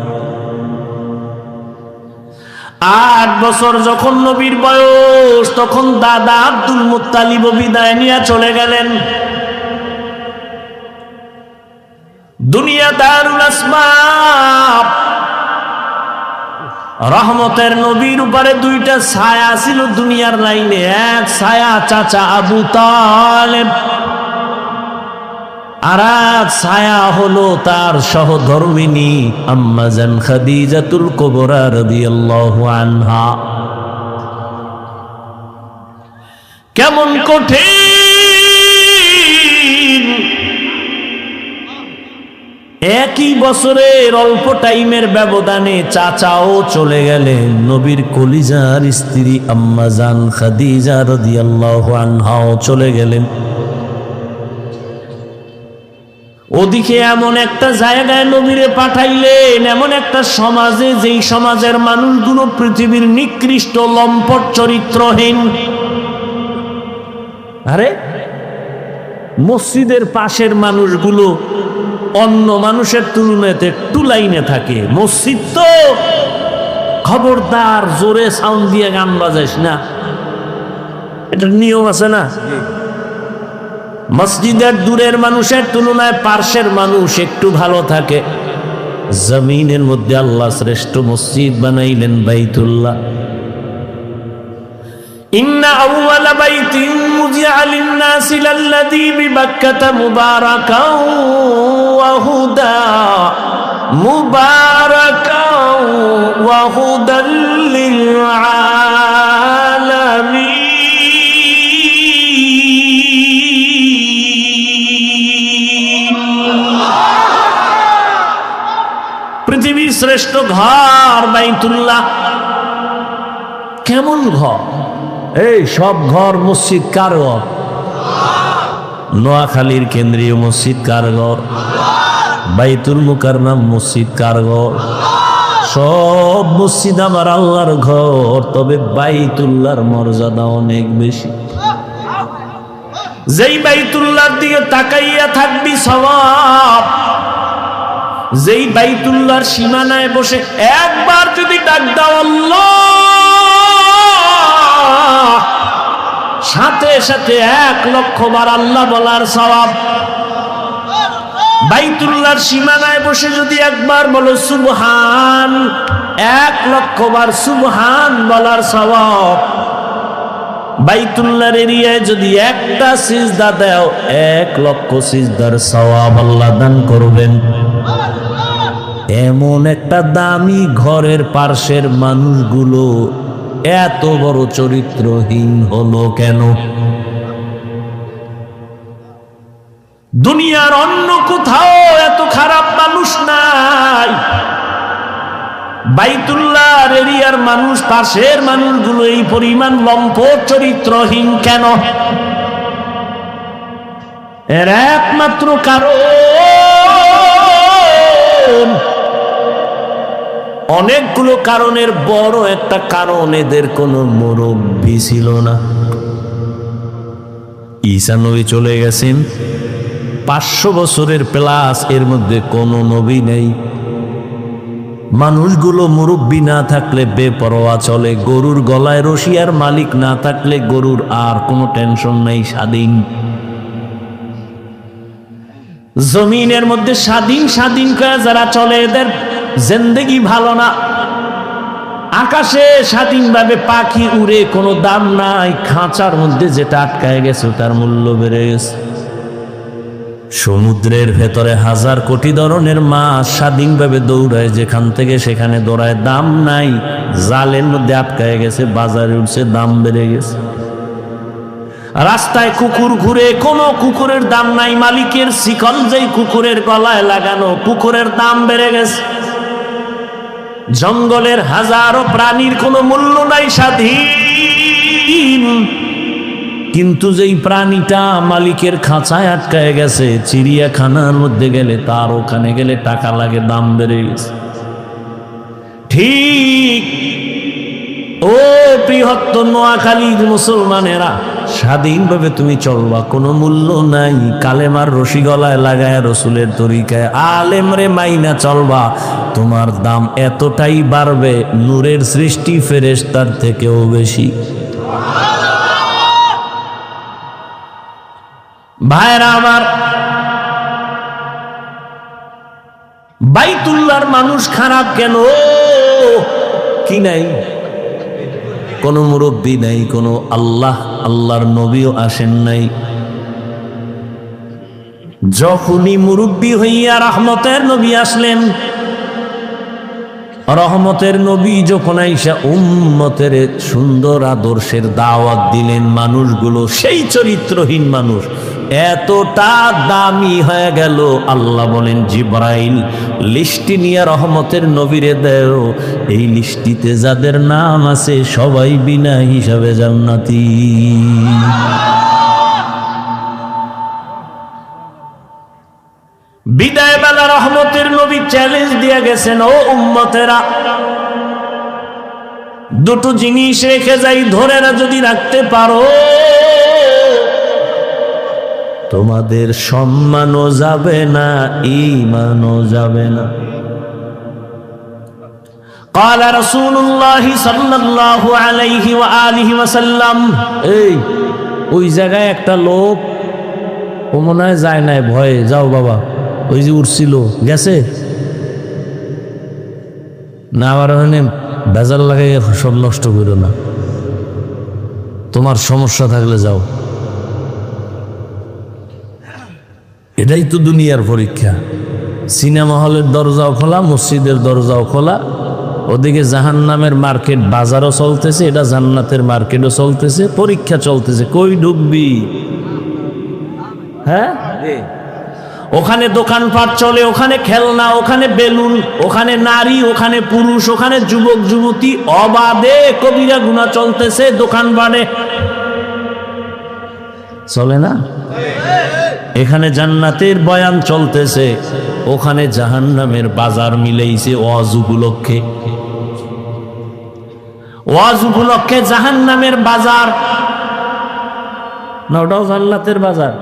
8 বছর যখন নবীর বয়স, তখন দাদা আব্দুল মুত্তালিব বিদায় নিয়ে চলে গেলেন। দুনিয়া দারুল আসবাব। রহমতের নবীর উপরে 2টা ছায়া ছিল দুনিয়ার লাইনে। এক ছায়া চাচা আবু তালেব, আর এক ছায়া হলো তার সহধর্মিনী আম্মা জান খাদিজাতুল কুবরা রাদিয়াল্লাহু আনহা। কেমন কঠিন! একই বছরের অল্প টাইমের ব্যবধানে চাচাও চলে গেলেন। নবীর কলিজার স্ত্রী আম্মা জান খাদিজা রাদিয়াল্লাহু আনহাও চলে গেলেন। ওদিকে এমন একটা জায়গায় নবীরে পাঠাইলেন, এমন একটা সমাজে, যেই সমাজের মানুষগুলো পৃথিবীর নিকৃষ্ট লম্পট চরিত্রহীন। আরে মসজিদের পাশের মানুষগুলো অন্য মানুষের তুলনাতে একটু লাইনে থাকে, মসজিদ তো খবরদার জোরে সাউন্ড দিয়ে গান বাজাইস না, এটা নিয়ম আছে না। মসজিদের দূরের মানুষের তুলনায় পার্শ্বের মানুষ একটু ভালো থাকে। জমিনের মধ্যে আল্লাহ শ্রেষ্ঠ মসজিদ বানাইলেন বাইতুল্লাহ। ইন্না আউওয়ালা বাইতিন মুজিআ লিন-নাসি লাল্লাযী বিবাক্কাতা মুবারাকাও ওয়া হুদা মুবারাকাও ওয়া হুদাল লিল আলামিন। পৃথিবীর শ্রেষ্ঠ ঘর বাইতুল্লাহ। কেমন ঘর? এই সব ঘর মসজিদ কার ঘর? নোয়াখালীর কেন্দ্রীয় মসজিদ কার ঘর? বাইতুল মুকাররম মসজিদ কার ঘর? সব মসজিদ আমার আল্লাহর ঘর, তবে বাইতুল্লাহর মর্যাদা অনেক বেশি। যেই বাইতুল্লাহর দিকে তাকাইয়া থাকবি সওয়াব, যেই বাইতুল্লাহর সীমানায় বসে একবার যদি ডাক দাও আল্লাহ, সাথে সাথে 1,00,000 বার আল্লাহ বলার সওয়াব। বাইতুল্লাহর সীমানায় বসে যদি একবার বলো সুবহান, 1,00,000 বার সুবহান বলার সওয়াব। বাইতুল্লাহর এরিয়ায় যদি একটা সিজদা দাও, 1,00,000 সিজদার সওয়াব আল্লাহ দান করবেন। এমন একটা দামি ঘরের পার্শ্বের মানুষগুলো এত বড় চরিত্রহীন হলো কেন? দুনিয়ার অন্য কোথাও এত খারাপ মানুষ নাই, বাইতুল্লাহর এরিয়ার মানুষ, পাশের মানুষগুলো এই পরিমাণ লম্পট চরিত্রহীন কেন? এর একমাত্র কারণ, অনেকগুলো কারণের বড় একটা কারণ, এদের কোনো মুরব্বী ছিল না। ঈসা নবী চলে গেছেন, 500 বছরের প্লাস, এর মধ্যে কোনো নবী নেই। মানুষগুলো মুরব্বী না থাকলে বেপরোয়া চলে, গরুর গলায় রশিয়ার মালিক না থাকলে গরুর আর কোনো টেনশন নেই, স্বাধীন। জমিনের মধ্যে স্বাধীন স্বাধীন করে যারা চলে, এদের জিন্দেগি ভালো না। আকাশে স্বাধীনভাবে পাখি উড়ে, কোনো দাম নাই। খাঁচার মধ্যে যেটা আটকায় গেছে তার মূল্য বেড়ে গেছে। সমুদ্রের ভেতরে 1000 কোটি ধরনের মাছ স্বাধীনভাবে দৌড়ায়, যেখান থেকে সেখানে দৌড়ায়, দাম নাই। জালের মধ্যে আটকায় গেছে, বাজারে উঠছে, দাম বেড়ে গেছে। রাস্তায় কুকুর ঘুরে, কোনো কুকুরের দাম নাই। মালিকের শিকল যেই কুকুরের গলায় লাগানো, কুকুরের দাম বেড়ে গেছে। জঙ্গলের হাজারো প্রাণীর কোনো মূল্য নাই, স্বাধীন। কিন্তু যেই প্রাণীটা মালিকের খাঁচায় আটকায় গেছে, চিড়িয়াখানার মধ্যে গেলে, তার ওখানে গেলে টাকা লাগে, দাম বেড়ে গেছে। ঠিক ও বৃহত্তর নোয়াখালীর মুসলমানেরা, স্বাধীনভাবে তুমি চলবা, কোনো মূল্য নাই। কালেমার রশি গলায় লাগায় রসুলের তরিকায় আলেমরে মাইনা চলবা, তোমার দাম এতটাই বাড়বে, নূরের সৃষ্টি ফেরেশতার থেকেও বেশি। ভাইরা আমার, বাইতুল্লাহর মানুষ খারাপ কেন? কি নাই? কোনো মুরব্বী নাই, কোনো আল্লাহর নবীও আসেন নাই। যখনই মুরব্বী হইয়া রহমতের নবী আসলেন, রহমতের নবী যখন আইসা উম্মতের সুন্দর আদর্শের দাওয়াত দিলেন, মানুষগুলো সেই চরিত্রহীন মানুষ এতটা দামি হয়ে গেল। আল্লাহ বলেন, জিবরাইল লিস্টি নিয়ে রহমতের নবীরে দেও, এই লিস্টিতে যাদের নাম আছে সবাই বিনা হিসাবে জান্নাতি। বিদায় বেলা রহমতের নবী চ্যালেঞ্জ দিয়ে গেছেন, ও উম্মতেরা, দুটো জিনিস রেখে যাই, ধরে না যদি রাখতে পারো, তোমাদের সম্মানও যাবে না, ঈমানও যাবে না। قال رسول الله صلى الله عليه وآله وسلم এই ওই জায়গায় একটা লোক, ও মনে হয় যায় নাই, ভয়ে, যাও বাবা, ওই যে উঠছিল গেছে না, আবার ওখানে বেজার লাগাই সব নষ্ট করো না, তোমার সমস্যা থাকলে যাও। এটাই তো দুনিয়ার পরীক্ষা। সিনেমা হলের দরজাও খোলা, মসজিদের দরজাও খোলা, ওদিকে জাহান্নামের মার্কেট বাজারও চলতেছে, এটা জান্নাতের মার্কেটও চলতেছে, পরীক্ষা চলতেছে, কই ঢুকবি? হ্যাঁ, ওখানে দোকানপাট চলে, ওখানে খেলনা, ওখানে বেলুন, ওখানে নারী, ওখানে পুরুষ, ওখানে যুবক যুবতী, অবাধে কবিরা গুনাহ চলতেছে দোকানপাটে, চলে না? এখানে জান্নাতের বয়ান চলতেছে, ওখানে জাহান্নামের বাজার মিলেইছে ওয়াজ উপলক্ষে। ওয়াজ উপলক্ষে জাহান্নামের বাজার না, ওটাও জান্নাতের বাজার।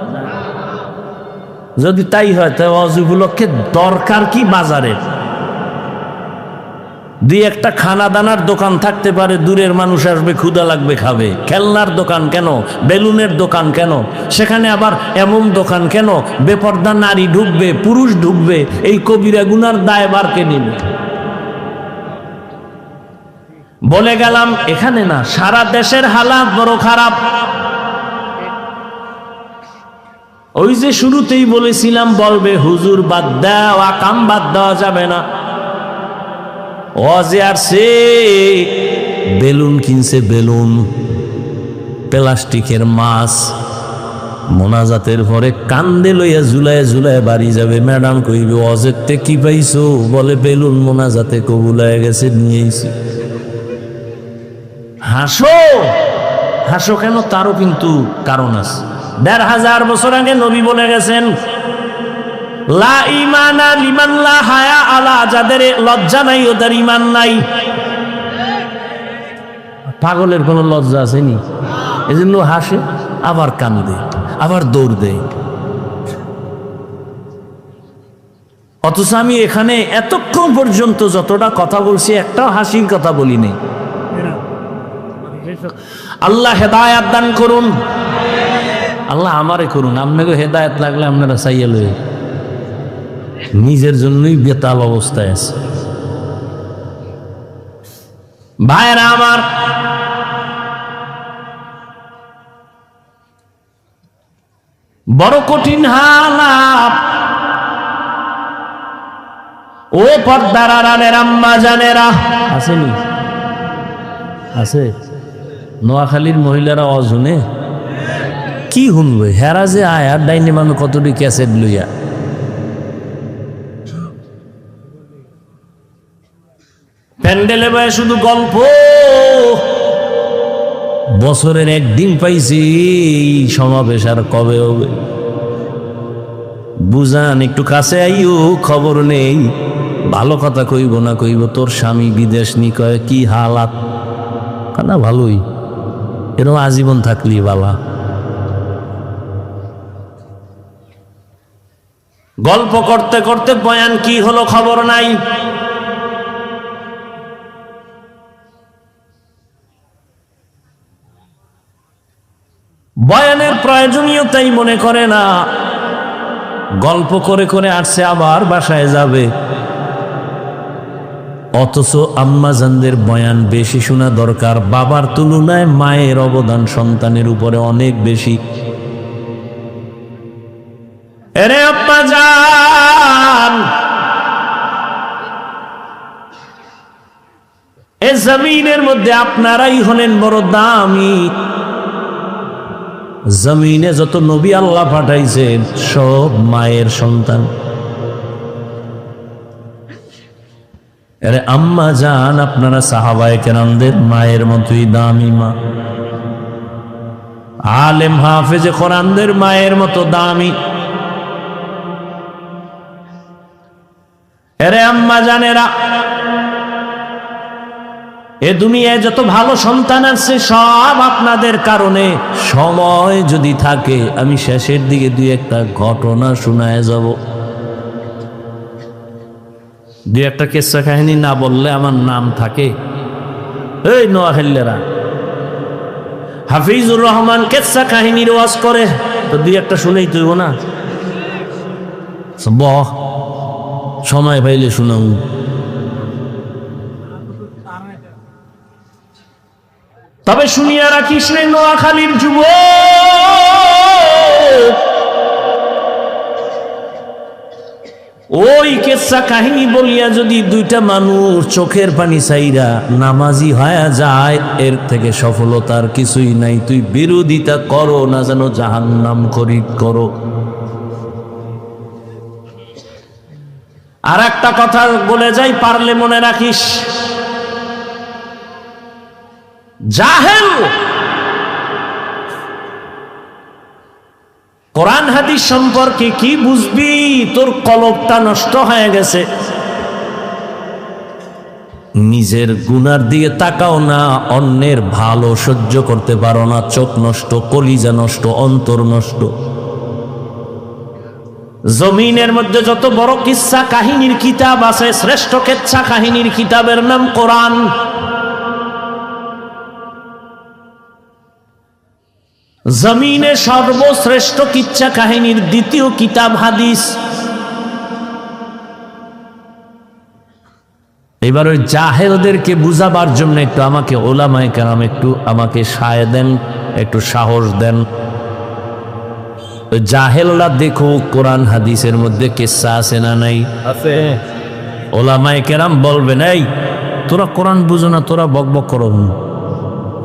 যদি তাই হয় তাই ওয়াজ উপলক্ষে দরকার কি বাজারের? দুই একটা খানা দানার দোকান থাকতে পারে, দূরের মানুষ আসবে, ক্ষুধা লাগবে, খাবে। খেলনার দোকান কেন? বেলুনের দোকান কেন? সেখানে আবার এমন দোকান কেন? বেপর্দা নারী ঢুকবে, পুরুষ ঢুকবে, এই কবিরা গুনার দায়ভার কে নেবে? বলে গেলাম এখানে না, সারা দেশের হালাত বড় খারাপ। ওই যে শুরুতেই বলেছিলাম, বলবে হুজুর বাদ দাও, আকাম বাদ দেওয়া যাবে না। ওয়াজে আসছে, বেলুন কিনছে, বেলুন, প্লাস্টিকের মাছ, মোনাজাতের পরে কান্দে লইয়া ঝুলায় ঝুলায় বাড়ি যাবে। ম্যাডাম কইবে ওয়াজেরতে কি পাইছো? বলে বেলুন মোনাজাতে কবুল হয়ে গেছে, নিয়েছি। হাসো, হাসো কেন? তারও কিন্তু কারণ আছে। ১৫০০ বছর আগে নবী বলে গেছেন, লা ঈমানা লিমান লা হায়া আলা, যাদের লজ্জা নাই ওদের ঈমান নাই। পাগলের কোনো লজ্জা আছে নি? এজন্য হাসে, আবার কান্দে, আবার দৌড় দেয়। অথচ আমি এখানে এতক্ষণ পর্যন্ত যতটা কথা বলছি, একটাও হাসির কথা বলি নাই। আল্লাহ হেদায়াত দান করুন, আল্লাহ আমারে করুন। আপনাকে হেদায়াত লাগলে আপনারা চাইয়া লই, নিজের জন্যই বেতাল অবস্থায় আছে। ভাইরা আমার, বড় কঠিন হালাত। ও পর্দার আড়ালের আম্মা জানেরা, আসেনি? আছে? নোয়াখালীর মহিলারা অজনে কি শুনবে? হেরা যে আয়ার ডাইনে মানুষ কতটি ক্যাসেট লইয়া, প্যান্ডেলে বয়ে শুধু গল্প। বছরের একদিন পাইছি, সমাবেশ আর কবে হবে? বুঝান, একটু কাছে আইও, খবর নেই। ভালো কথা কইব না কইব তোর স্বামী বিদেশ নি, কয় কি হালাত? না ভালোই, এরকম আজীবন থাকলি বালা। গল্প করতে করতে বয়ান কি হলো খবর নাই। বয়ানের প্রয়োজনীয়তাই মনে করে না, গল্প করে করে আসছে, আবার বাসায় যাবে। অথচ আম্মাজানদের বয়ান বেশি শোনা দরকার। বাবার তুলনায় মায়ের অবদান সন্তানের উপরে অনেক বেশি। এরে আব্বাজান, এ জমিনের মধ্যে আপনারাই হলেন বড় দামি। জমিনে যত নবী আল্লাহ পাঠাইছেন সব মায়ের সন্তান। আরে আম্মা জান, আপনারা সাহাবায়ে কেরামদের মায়ের মতোই দামি মা। আলেম হাফেজে কোরআনদের মায়ের মতো দামি। আরে আম্মা জানেরা, এ দুনিয়ায় যত ভালো সন্তান আছে সব আপনাদের কারণে। সময় যদি থাকে আমি শেষের দিকে দুই একটা ঘটনা শোনায় যাব। দুই একটা কেচ্ছা কাহিনী না বললে আমার নাম থাকে। এই নোয়াখালীরা হাফিজুর রহমান কেচ্ছা কাহিনীর ওয়াজ করে, তো দুই একটা শুনেই তুইব না? বহ, সময় পাইলে শুনাম। তবে শুনিয়া রাখিস রে নোয়াখালীর যুবক, ওই কেচ্ছা কাহিনী বলিয়া যদি দুইটা মানুষ চোখের পানি চাইরা নামাজি হয়ে যায়, এর থেকে সফলতার কিছুই নাই। তুই বিরোধিতা করো না যেন জাহান্নাম খরিদ করো। আর একটা কথা বলে যাই, পারলে মনে রাখিস, জাহেল কোরআন হাদিস সম্পর্কে কি বুঝবি? তোর কলবটা নষ্ট হয়ে গেছে। নিজের গুনার দিকে তাকাও না, অন্যের ভালো সহ্য করতে পারো না, চোখ নষ্ট, কলিজা নষ্ট, অন্তর নষ্ট। জমিনের মধ্যে যত বড় কিচ্ছা কাহিনীর কিতাব আছে, শ্রেষ্ঠ কিচ্ছা কাহিনীর কিতাবের নাম কোরআন। জমিনে সর্বশ্রেষ্ঠ কিচ্ছা কাহিনীর দ্বিতীয় কিতাব হাদিস। এবার ওই জাহেলদেরকে বুঝাবার জন্য একটু আমাকে ওলামায়ে কেরাম একটু আমাকে সায় দেন, একটু সাহস দেন। ওই জাহেলরা দেখো কোরআন হাদিসের মধ্যে কিচ্ছা আছে না নাই? আছে। ওলামায়ে কেরাম বলবেন, এই তোরা কোরআন বুঝো না, তোরা বকবক করো।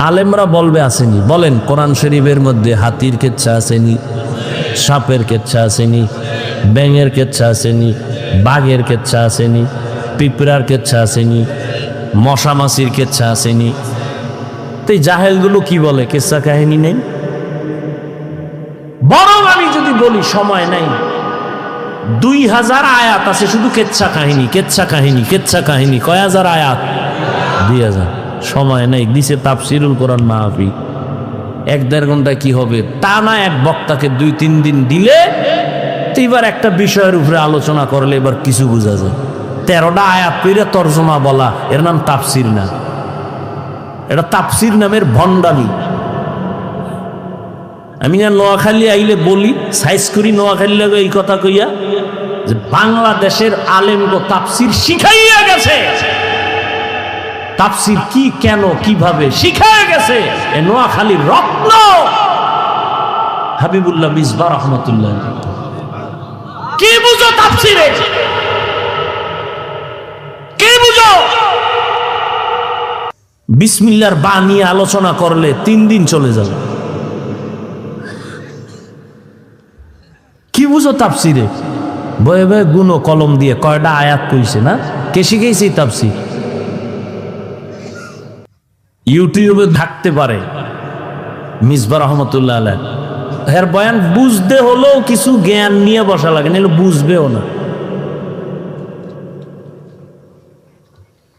আলেমরা বলবে আসেনি। বলেন, কোরআন শরীফের মধ্যে হাতির কেচ্ছা আসেনি, সাপের কেচ্ছা আসেনি, ব্যাঙের কেচ্ছা আসেনি, বাঘের কেচ্ছা আসেনি, পিঁপড়ার কেচ্ছা আসেনি, মশা মাছির কেচ্ছা আসেনি? তো এই জাহেলগুলো কি বলে কেচ্ছা কাহিনী নেই? বরং আমি যদি বলি সময় নাই, 2000 আয়াত আছে শুধু কেচ্ছা কাহিনী, কেচ্ছা কাহিনী, কেচ্ছা কাহিনী। কয় হাজার আয়াত? 2000। সময় নেই, দিছে তাফসিরুল কোরআন মাহফিল, 1-1.5 ঘন্টা কি হবে? তা না, এক বক্তাকে 2-3 দিন দিলে তো এবার একটা বিষয়ের উপরে আলোচনা করলে এবার কিছু বোঝা যায়। 13টা আয়াত পড়ে তর্জমা বলা, এর নাম তাফসির না, এটা তাফসির নামের ভণ্ডামি। আমি না নোয়াখালী আইলে বলি, সাইজ করি নোয়াখালী লাগে এই কথা কইয়া যে বাংলাদেশের আলেমগো তাফসির শিখাইয়া গেছে। তাফসির কি, কেন, কিভাবে শিখায় গেছে এ নোয়াখালীর রত্ন হাবিবুল্লাহ মিসবাহ রহমাতুল্লাহ। কি বুঝো তাফসিরে? কি বুঝো? বিসমিল্লাহর বা নিয়ে আলোচনা করলে 3 দিন চলে যাবে। কি বুঝো তাফসিরে? বয়ে বয়ে গুনো কলম দিয়ে কয়টা আয়াত কইছে না? কে শিখাইছে তাফসির? ইউটিউবে থাকতে পারে মিসবাহ রহমতুল্লাহ আলাইহ, এর বয়ান বুঝতে হলেও কিছু জ্ঞান নিয়ে বসা লাগে, নাহলে বুঝবেও না।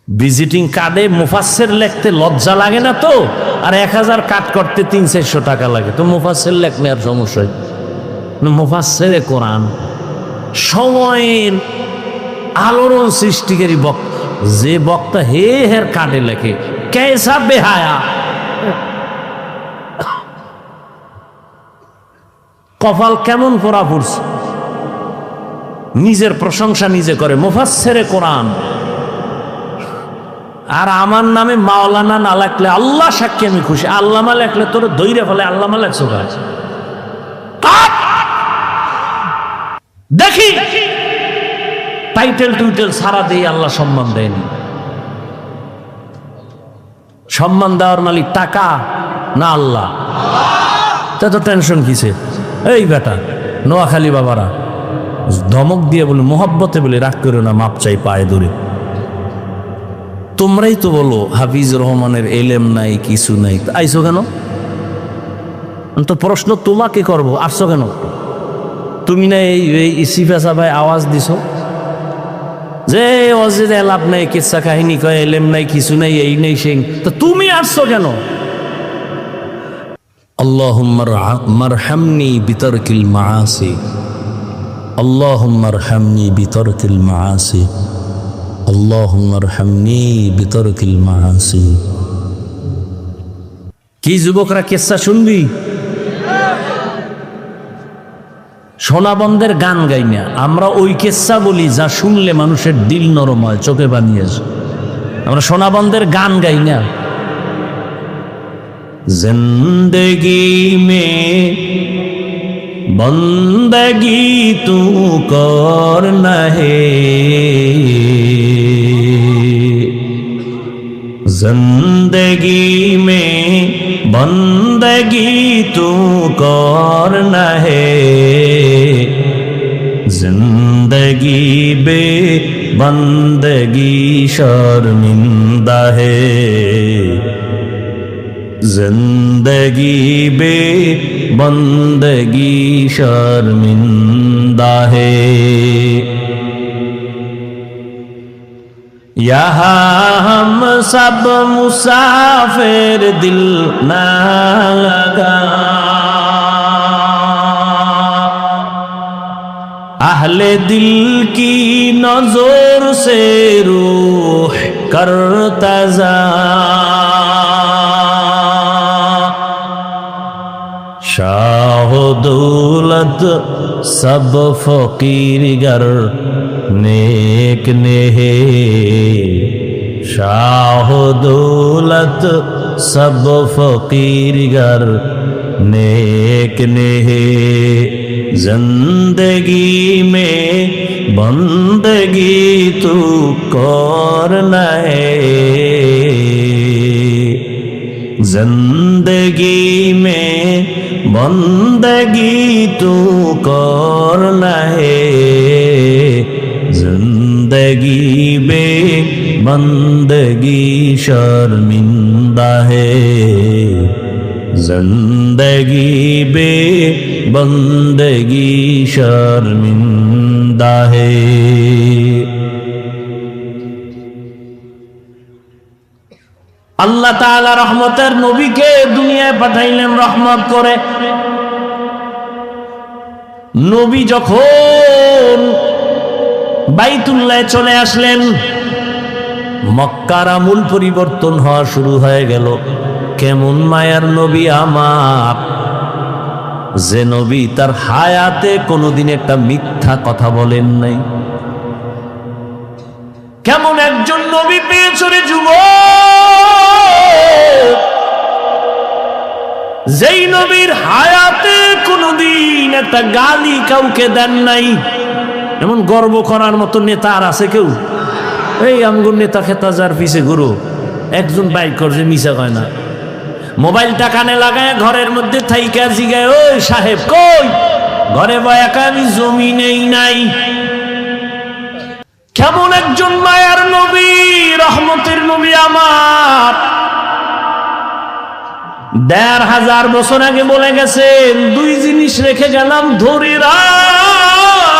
ভিজিটিং কার্ডে মুফাসসির লিখতে লজ্জা লাগে না তো? আর 1000 কাট করতে 300-400 টাকা লাগে, তো মুফাসসির লিখলে আর সমস্যা? মুফাসসিরে কোরআন সময়ের আলোড়ন সৃষ্টিকারী বক্তা, যে বক্তা হের কাটে লেখে, কেসা বেহায়া, কপাল কেমন পড়া পড়ছে, নিজের প্রশংসা নিজে করে, মুফাসসিরে কোরআন। আর আমার নামে মাওলানা না লেখলে আল্লাহ সাক্ষী আমি খুশি, আল্লামা লেখলে তোর ধৈর্য ফেলে আল্লামা লেখছো কাজ। দেখি টাইটেল টুইটেল সারা দিয়ে আল্লাহ সম্মান দেয়নি। সম্মান দেওয়ার মালিক টাকা না আল্লাহ? তা তো টেনশন কিসে? এই বেটা নোয়াখালী বাবারা ধমক দিয়ে বলে, মোহাব্বতে বলে, রাগ করো না, মাপ চাই পায়ে ধরে। তোমরাই তো বলো হাফিজুর রহমানের এলেম নাই, কিছু নাই, আইসো কেন? তো প্রশ্ন তোমাকে করবো, আসছো কেন? তুমি না এই সিফাসা ভাই আওয়াজ দিছো যে অজেদে লাভ নাই, কিচ্ছা কাহিনী কয়, এলেম নাই, কিছু নাই, এই নেই সেই, তো তুমি আসছো কেন? আল্লাহুম্মা মারহামনি বিতারকিল মাআসি, আল্লাহুম্মা মারহামনি বিতারকিল মাআসি। আল্লাহুম্মা আরহামনি বিতরকিল মাআসি। কি যুবকরা কিসসা শুনবি? সোনাবন্ধের গান গাই না আমরা, ওই কিসসা বলি যা শুনলে মানুষের দিল নরম হয়, চোখে বানিয়ে আসে। আমরা সোনাবন্ধের গান গাই না। জিন্দগি মে বন্দগি তু করনা হে, जिंदगी में बंदगी तू करना है, जिंदगी बे बंदगी शर्मिंदा है, जिंदगी बे बंदगी शर्मिंदा है। यहाँ हम सब मुसाफिर दिल ना लगा, अहले दिल की नजर से रूह करता जा, शाह दौलत सब फकीर गर नेक ने है, शाह दौलत सब फकीर गर नेक ने है, जिंदगी में बंदगी तू करना है, जिंदगी में बंदगी तू करना है, जिंदगी बे बंदगी शर्मिंदा है, जिंदगी बे बंदगी शर्मिंदा है। আল্লাহ তাআলা রহমতের নবীকে দুনিয়ায় পাঠাইলেন রহমত করে। নবী যখন বাইতুল্লাহ চলে আসলেন, মক্কার আমূল পরিবর্তন হওয়া শুরু হয়ে গেল। কেমন মায়ার নবী আমার, যে নবী তার হায়াতে কোনোদিন একটা মিথ্যা কথা বলেন নাই। কেমন একজন নবী পেয়েছো রে যুবক, যেই নবীর হায়াতে কোনোদিন একটা গালি কাউকে দেন নাই। এমন গর্ব করার মতো নেতা আর আছে কেউ? এই আমগুর নেতা খেতা যার পিছে গুরু একজন বাইক করছে, মিশা কয় না। মোবাইলটা কানে লাগায় ঘরের মধ্যে থাইকা জিগায়, ওই সাহেব কই? ঘরে বয়াকা আমি জমি নেই নাই। কেমন একজন মায়ার নবী, রহমতের নবী আমার, ১৫০০ বছর আগে বলে গেছেন, দুই জিনিস রেখে গেলাম ধরে রাখ,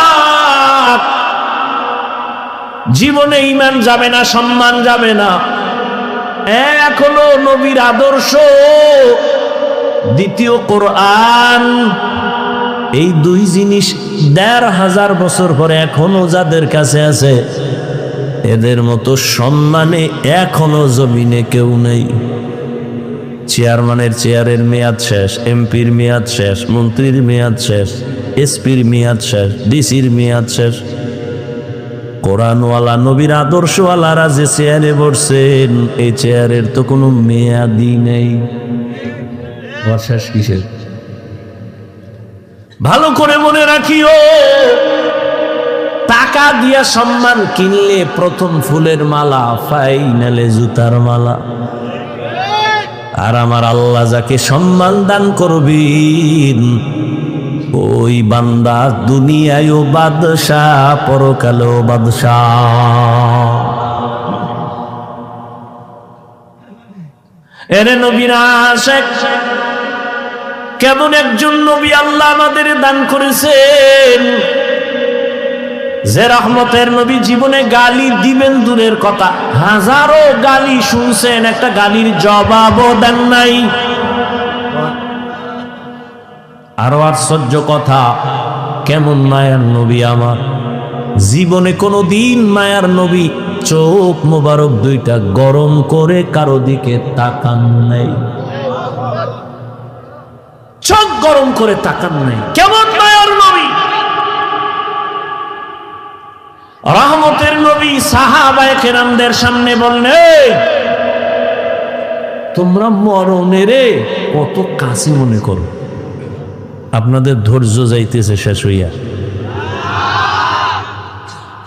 জীবনে ঈমান যাবে না, সম্মান যাবে না। এক হলো নবীর আদর্শ, দ্বিতীয় কোরআন। এই দুই জিনিস ১৫০০ বছর পরে এখনো যাদের কাছে আছে, এদের মতো সম্মানে এখনো জমিনে কেউ নেই। চেয়ারম্যানের চেয়ারের মেয়াদ শেষ, এমপির মেয়াদ শেষ, মন্ত্রীর মেয়াদ শেষ, এসপির মেয়াদ শেষ, ডিসির মেয়াদ শেষ। কোরআনওয়ালা নবীর আদর্শওয়ালারা যে চেয়ারে বসছেন, এই চেয়ারের তো কোনো মেয়াদই নেই। শেষ কিসের? ভালো করে মনে রাখিও, টাকা দিয়া সম্মান কিনলে প্রথম ফুলের মালা, ফাইনালে জুতার মালা। আর আমার আল্লাহ যাকে সম্মান দান করবেন, ওই বান্দা দুনিয়ায়ও বাদশাহ, পরকালেও বাদশাহ। এরে নবীর আশিক, কেমন একজন নবী আল্লাহ আমাদের দান করেছেন, যে রহমতের নবী জীবনে গালি দিবেন দূরের কথা, হাজারো গালি শুনছেন, একটা গালির জবাবও দেন নাই। আরো আশ্চর্য কথা, কেমন মায়ার নবী আমার, জীবনে কোনো দিন মায়ার নবী চোখ মোবারক দুইটা গরম করে কারো দিকে তাকান নাই, চোখ গরম করে তাকান নাই। কেমন মায়ার নবী, রহমতের নবী। সাহাবায়ে কেরামদের সামনে বললেন, তোমরা মরণের কত কাছে মনে করো, আপনাদের ধৈর্য যাইতেছে শেষ হইয়া।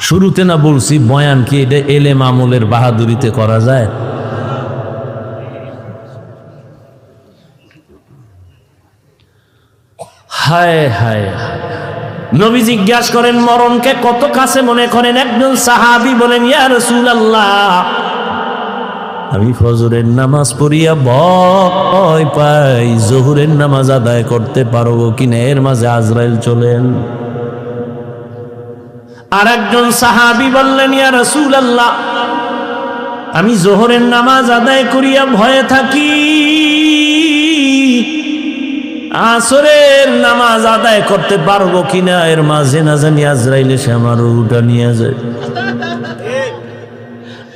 শুরুতে না বলছি বয়ান কি এটা এলেম আমলের বাহাদুরিতে করা যায়? হায় হায়, নবী জিজ্ঞাসা করেন মরণকে কত কাছে মনে করেন? একজন সাহাবী বলেন, ইয়া রাসূলুল্লাহ, আমি ফজরের নামাজ পড়িয়া ভয় পাই জোহরের নামাজ আদায় করতে পারবো কিনা, এর মাঝে আজরাইল চলেন। আর একজন সাহাবী বললেন, ইয়া রাসূলুল্লাহ, আমি জোহরের নামাজ আদায় করিয়া ভয়ে থাকি, আসরের নামাজ আদায় করতে পারবো কিনা, এর মাঝে না জানি আজরাইল এসে আমার রূহটা নিয়ে যায়।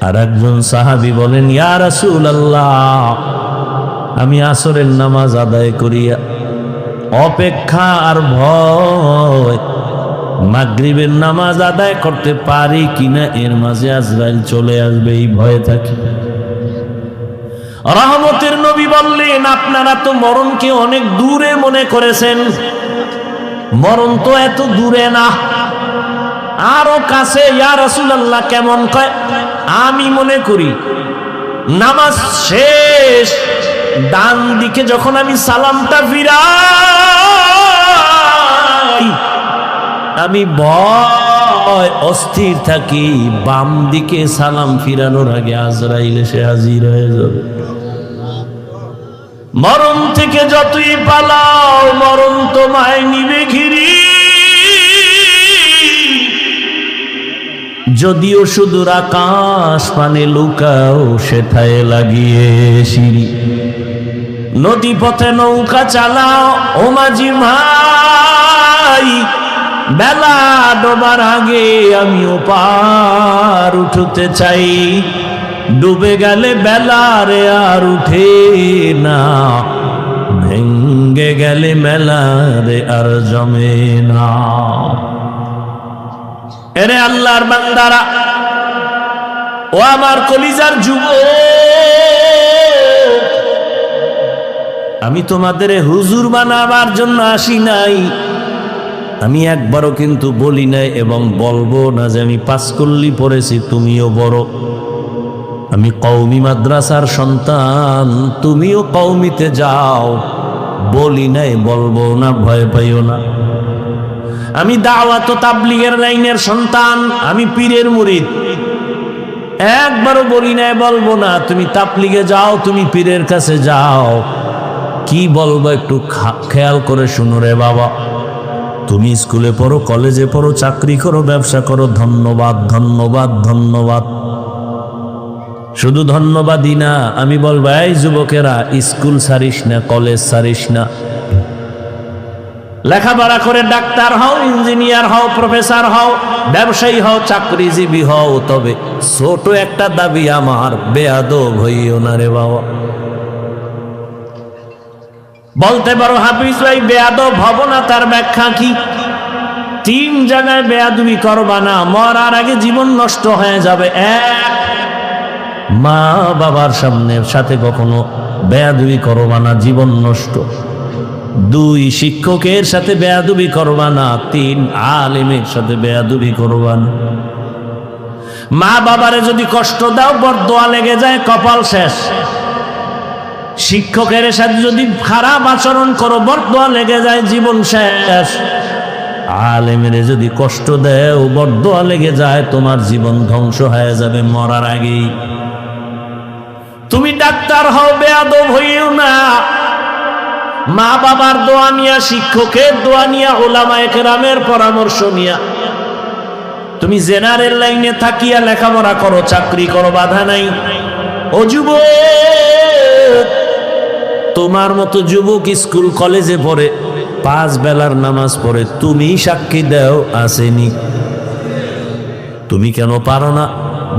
আর একজন সাহাবী বলেন, ইয়া রাসূলুল্লাহ, আমি আসরের নামাজ আদায় করিয়া অপেক্ষা আর ভয় মাগরিবের নামাজ আদায় করতে পারি কিনা, এর মাঝে আজরাইল চলে আসবে, এই ভয়ে থাকি। রহমতের নবী বললেন, আপনারা তো মরণকে অনেক দূরে মনে করেছেন, মরণ তো এত দূরে না, আরো কাছে। ইয়া রাসূলুল্লাহ, কেমন? কয়, আমি মনে করি নামাজ শেষ ডান দিকে যখন আমি সালামটা ফিরাই, আমি ভয় অস্থির থাকি, বাম দিকে সালাম ফিরানোর আগে আজরাইল এসে হাজির হয়ে যাবে। মরণ থেকে যতই পালাও, মরণ তোমায় নিবে ঘিরি, যদিও সুদূর আকাশ পানে লুকাও, সেথায় লাগিয়ে সিঁড়ি। নদী পথে নৌকা চালাও ও মাঝি ভাই, বেলা ডোবার আগে আমিও পার উঠতে চাই, ডুবে গেলে বেলা রে আর উঠে না, ভেঙ্গে গেলে মেলা রে আর জমে না। এরে আল্লাহর বান্দারা, ও আমার কলিজার যুবক, আমি তোমাদের হুজুর বানাবার জন্য আসি নাই, আমি একবারও কিন্তু বলি নাই এবং বলবো না যে আমি পাঁচকল্লি পড়েছি তুমিও বড়, আমি কওমি মাদ্রাসার সন্তান তুমিও কওমিতে যাও, বলি নাই, বলবো না, ভয় পাইও না। আমি দাওয়াত ও তাবলীগের লাইনের সন্তান, আমি পীরের মুরিদ, একবারও বলি নাই, বলবো না তুমি তাবলীগে যাও, তুমি পীরের কাছে যাও। কি বলবো একটু খেয়াল করে শুনো রে বাবা, তুমি স্কুলে পড়ো, কলেজে পড়ো, চাকরি করো, ব্যবসা করো, ধন্যবাদ ধন্যবাদ ধন্যবাদ, শুধু ধন্যবাদই না, আমি বলবো এই যুবকেরা, স্কুল ছাড়িস না, কলেজ ছাড়িস না, লেখাপড়া করে ডাক্তার হও, ইঞ্জিনিয়ার হও, প্রফেসর হও, ব্যবসায়ী হও, চাকরিজীবী হও, তবে ছোট একটা দাবি আমার, বেয়াদব হইও না রে বাবা। বলতে পারো হাফিজ ভাই বেয়াদব হব না, তার ব্যাখ্যা কি? 3 জায়গায় বেয়াদবি করবা না, মরার আগে জীবন নষ্ট হয়ে যাবে। 1, মা বাবার সাথে কখনো বেয়াদবি করবা না, জীবন নষ্ট। 2, শিক্ষকের সাথে বেয়াদবি করবা না। 3, আলেমের সাথে বেয়াদবি করবা না। মা বাবারে যদি কষ্ট দাও, বরদোয়া লেগে যায়, কপাল শেষ। শিক্ষকের সাথে যদি খারাপ আচরণ করো, বরদোয়া লেগে যায়, জীবন শেষ। আলেমের যদি কষ্ট দেও, বরদোয়া লেগে যায়, তোমার জীবন ধ্বংস হয়ে যাবে মরার আগেই। তুমি ডাক্তার হও, বেয়াদব হইও না। মা বাবার দোয়া নিয়া, শিক্ষকের দোয়া নিয়া, উলামায়ে কেরামের পরামর্শ নিয়া তুমি জেনারেল লাইনে থাকিয়া লেখাপড়া করো, চাকরি করো, বাধা নাই। ও যুবক, তোমার মতো যুবক স্কুল কলেজে পড়ে, 5 বেলার নামাজ পড়ে, তুমি সাক্ষী দাও আসেনি? তুমি কেন পারো না?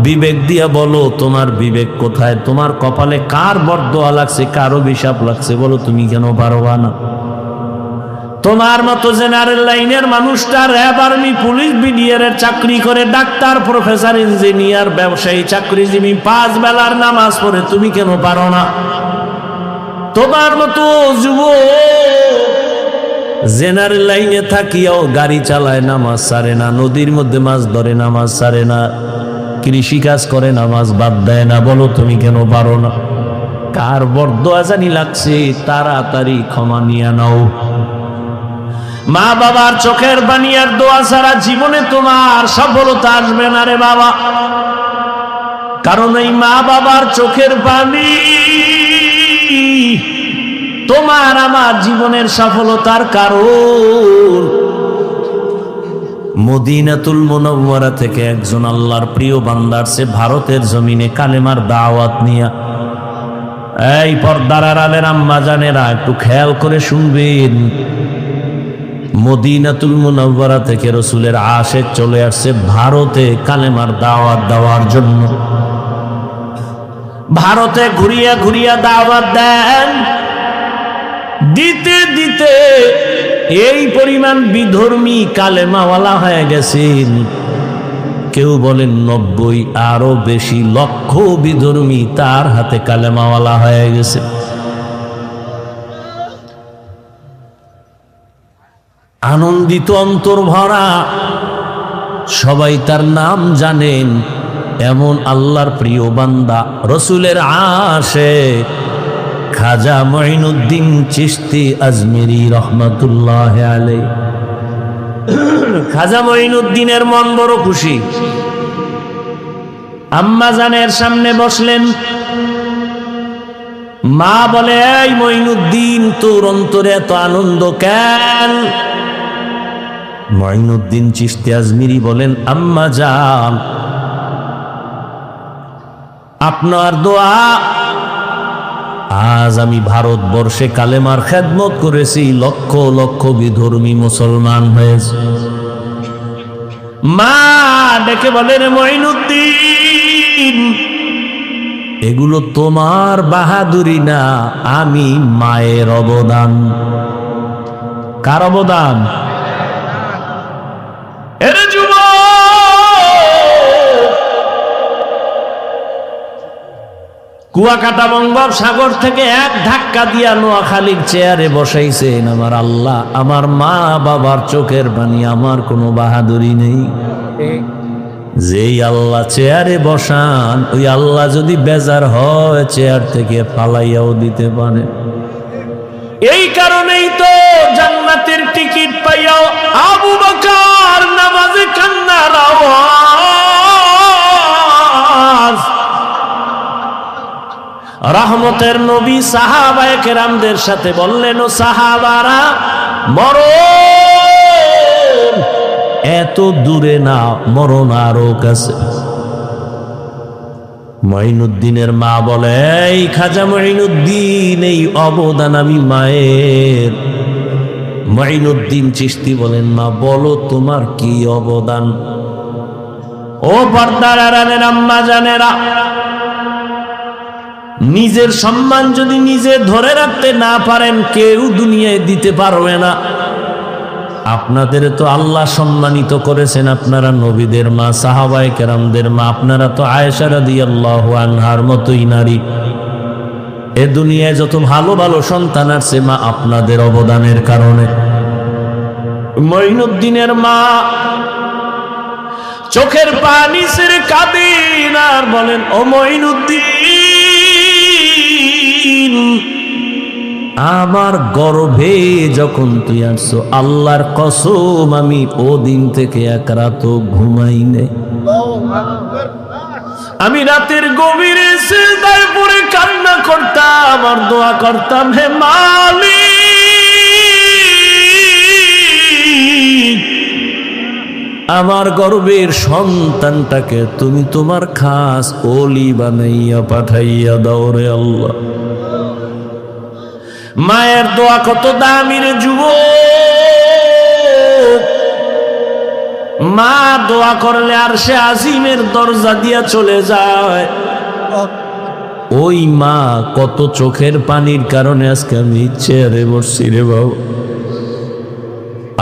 বিবেক দিয়া বলো, তোমার বিবেক কোথায়? তোমার কপালে কার বরদোয়া লাগছে, কার অভিশাপ লাগছে, বলো তুমি কেন পারবা না? তোমার মতো জেনারেল লাইনের মানুষটা র্যাব, আর্মি, পুলিশ, বিডিআর চাকরি করে, ডাক্তার, প্রফেসর, ইঞ্জিনিয়ার, ব্যবসায়ী, চাকরিজীবী, 5 বেলার নামাজ পড়ে, তুমি কেন পারো না? তোমার মতো যুবক জেনারেল লাইনে থাকিয়াও গাড়ি চালায়, নামাজ ছাড়ে না, নদীর মধ্যে মাছ ধরে, নামাজ ছাড়ে না, কৃষি কাজ করে, নামাজ বাদ দেয় না, বলো তুমি কেন পারো না? কার বরদোয়া জানি লাগছে, তাড়াতাড়ি ক্ষমা নিয়ে নাও। মা বাবার চোখের পানি আর দোয়া ছাড়া জীবনে তোমার সফলতা আসবে না রে বাবা। কারণ এই মা বাবার চোখের পানি তোমার আমার জীবনের সফলতার কারণ। মদিনাতুল মুনাওয়ারা থেকে একজন আল্লাহর প্রিয় বান্দা আসছে ভারতের জমিনে কালেমার দাওয়াত নিয়া। এই পর্দার আড়ালের আম্মা জানেরা একটু খেয়াল করে শুনবেন, মদিনাতুল মুনাওয়ারা থেকে রসুলের আশিক চলে আসছে ভারতে কালেমার দাওয়াত দেওয়ার জন্য। ভারতে ঘুরিয়া ঘুরিয়া দাওয়াত দেন, দিতে দিতে এই পরিমাণ বিধর্মী কালেমাওয়ালা হয়ে গেছেন। কেউ বলেন 90, আরো বেশি লক্ষ বিধর্মী তার হাতে কালেমাওয়ালা হয়ে গেছে। আনন্দিত অন্তর ভরা, সবাই তার নাম জানেন। এমন আল্লাহর প্রিয় বান্দা, রসুলের আশিক খাজা মঈনুদ্দিন চিশতি আজমিরি রহমাতুল্লাহ আলাইহি। খাজা মঈনুদ্দিনের মন বড় খুশি। আম্মা জানের সামনে বসলেন, মা বলে, এই মঈনুদ্দিন, তোর অন্তরে এত আনন্দ কেন? মঈনুদ্দিন চিশতি আজমিরি বলেন, আম্মা জান, আপনার দোয়া আজ আমি ভারতবর্ষে কালেমার খেদমত করেছি, লক্ষ লক্ষ বিধর্মী মুসলমান হয়েছে। মা ডেকে বলেন, মঈনুদ্দিন, এগুলো তোমার বাহাদুরি না, আমি মায়ের অবদান। কার অবদান? এরে যুবক, কুয়াকাটা বঙ্গোপসাগর থেকে এক ধাক্কা দিয়া নোয়াখালীর চেয়ারে বসাইছেন আমার আল্লাহ। আমার মা বাবার চোখের পানি, আমার কোনো বাহাদুরি নেই। যেই আল্লাহ চেয়ারে বসান, ওই আল্লাহ যদি বেজার হয় চেয়ার থেকে ফালাইয়াও দিতে পারে। এই কারণেই তো জান্নাতের টিকিট পাইয়াও আবু বকর নামাজে কান্নার আওয়াজ। রহমতের নবী সাহাবায়ে কেরামদের সাথে বললেন, ও সাহাবারা, মরণ এত দূরে না, মরণ আরো কাছে। মঈনুদ্দিনের মা বলে, এই খাজা মঈনুদ্দিন, এই অবদান আমি মায়ের। মঈনুদ্দিন চিশতি বলেন, মা বলো তোমার কি অবদান? ও পর্দার আড়ালের আম্মা জানেরা, নিজের সম্মান যদি নিজে ধরে রাখতে না পারেন, কেউ দুনিয়ায় দিতে পারবে না। আপনাদের তো আল্লাহ সম্মানিত করেছেন, আপনারা নবীদের মা, সাহাবায়ে কেরামদের মা, আপনারা তো আয়েশা রাদিয়াল্লাহু আনহার মতোই নারী। এ দুনিয়ায় যত ভালো ভালো সন্তান আছে, মা আপনাদের অবদানের কারণে। মঈনুদ্দিনের মা চোখের পানি ছেড়ে কাঁদেন আর বলেন, ও মঈনুদ্দিন, আমার গর্ভে যখন তুই আসছো, আল্লাহর কসম আমি ওদিন থেকে এক রাতও ঘুমাই নাই। আমি রাতের গভীরে সিজদায় পড়ে কান্না করতাম আর দোয়া করতাম, হে মালিক, আমার গর্ভের সন্তানটাকে তুমি তোমার খাস ওলি বানাইয়া পাঠাইয়া দাও রে আল্লাহ। মায়ের দোয়া কত দামি রে যুবক। মা দোয়া করলে আর সে আজিমের দরজা দিয়া চলে যায়। ওই মা কত চোখের পানির কারণে আজকে আমি চেয়ারে বসছি রে বাবা।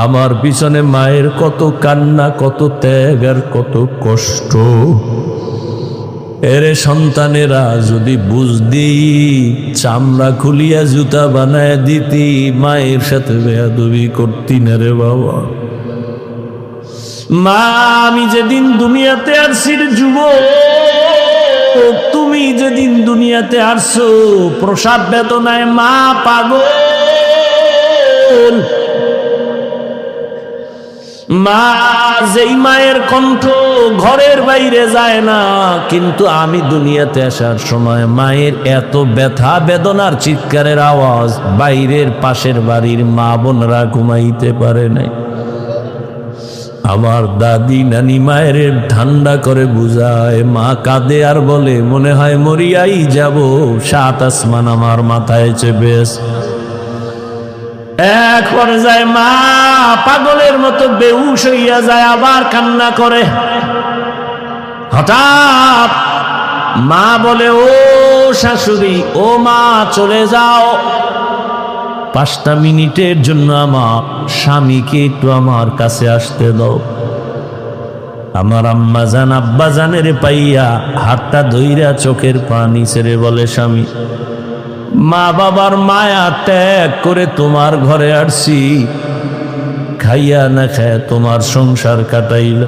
আমার পিছনে মায়ের কত কান্না, কত ত্যাগ আর কত কষ্ট। এরে সন্তানেরা যদি বুঝদি, চামড়া খুলিয়া জুতা বানায় দিতি, মায়ের সাথে বেয়াদবি করতি না রে বাবা। মা আমি যেদিন দুনিয়াতে আসছি যুবক, তুমি যেদিন দুনিয়াতে আসছো প্রসাব বেদনায় মা পাগল। মা যেই মায়ের কণ্ঠ ঘরের বাইরে যায় না, কিন্তু আমি দুনিয়াতে আসার সময় মায়ের এত ব্যথা বেদনার চিৎকারের আওয়াজ বাইরের পাশের বাড়ির মা বোনরা ঘুমাইতে পারে নাই। আমার দাদি নানি মায়ের ঠান্ডা করে বুঝায়, মা কাঁদে আর বলে মনে হয় মরিয়াই যাব, 7 আসমান আমার মাথায় চেপে আছে। এক পর্যায়ে মা পাগলের মতো বেহুশ হইয়া যায়, আবার কান্না করে। হঠাৎ মা বলে, ও শাশুড়ি, ও মা চলে যাও, 5টা মিনিটের জন্য আমার স্বামীকে একটু আমার কাছে আসতে দাও। আমার আম্মা জান আব্বা জানের পাইয়া হাতটা ধইরা চোখের পানি ছেড়ে বলে, স্বামী, মা বাবার মায়া ত্যাগ করে তোমার ঘরে আসছি, খাইয়া না খায় তোমার সংসার কাটাইল,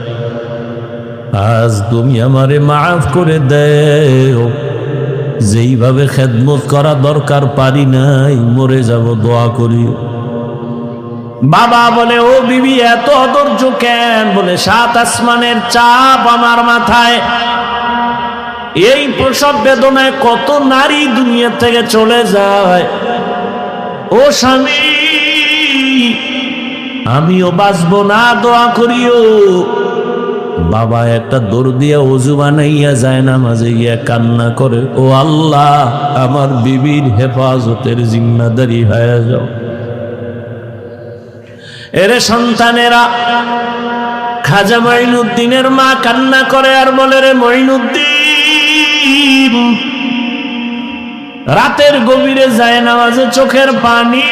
আজ তুমি আমারে মাফ করে দেও। যেইভাবে খেদমত করা দরকার পারি নাই, মরে যাব, দোয়া করি। বাবা বলে, ও বিবি এত অধৈর্য কেন? বলে, 7 আসমানের চাপ আমার মাথায়। এই প্রসব বেদনায় কত নারী দুনিয়া থেকে চলে যায়। ও স্বামী, আমিও বাঁচবো না, দোয়া করিও। বাবা একটা দৌড় দিয়া ওযু বানাইয়া যায় না, মাঝে গিয়া কান্না করে, ও আল্লাহ, আমার বিবির হেফাজতের জিম্মাদারি হয়ে যাও। এরে সন্তানেরা, খাজা মঈনুদ্দিনের মা কান্না করে আর বলে, রে মঈনুদ্দিন, রাতের গভীরে যায় নামাজে চোখের পানি,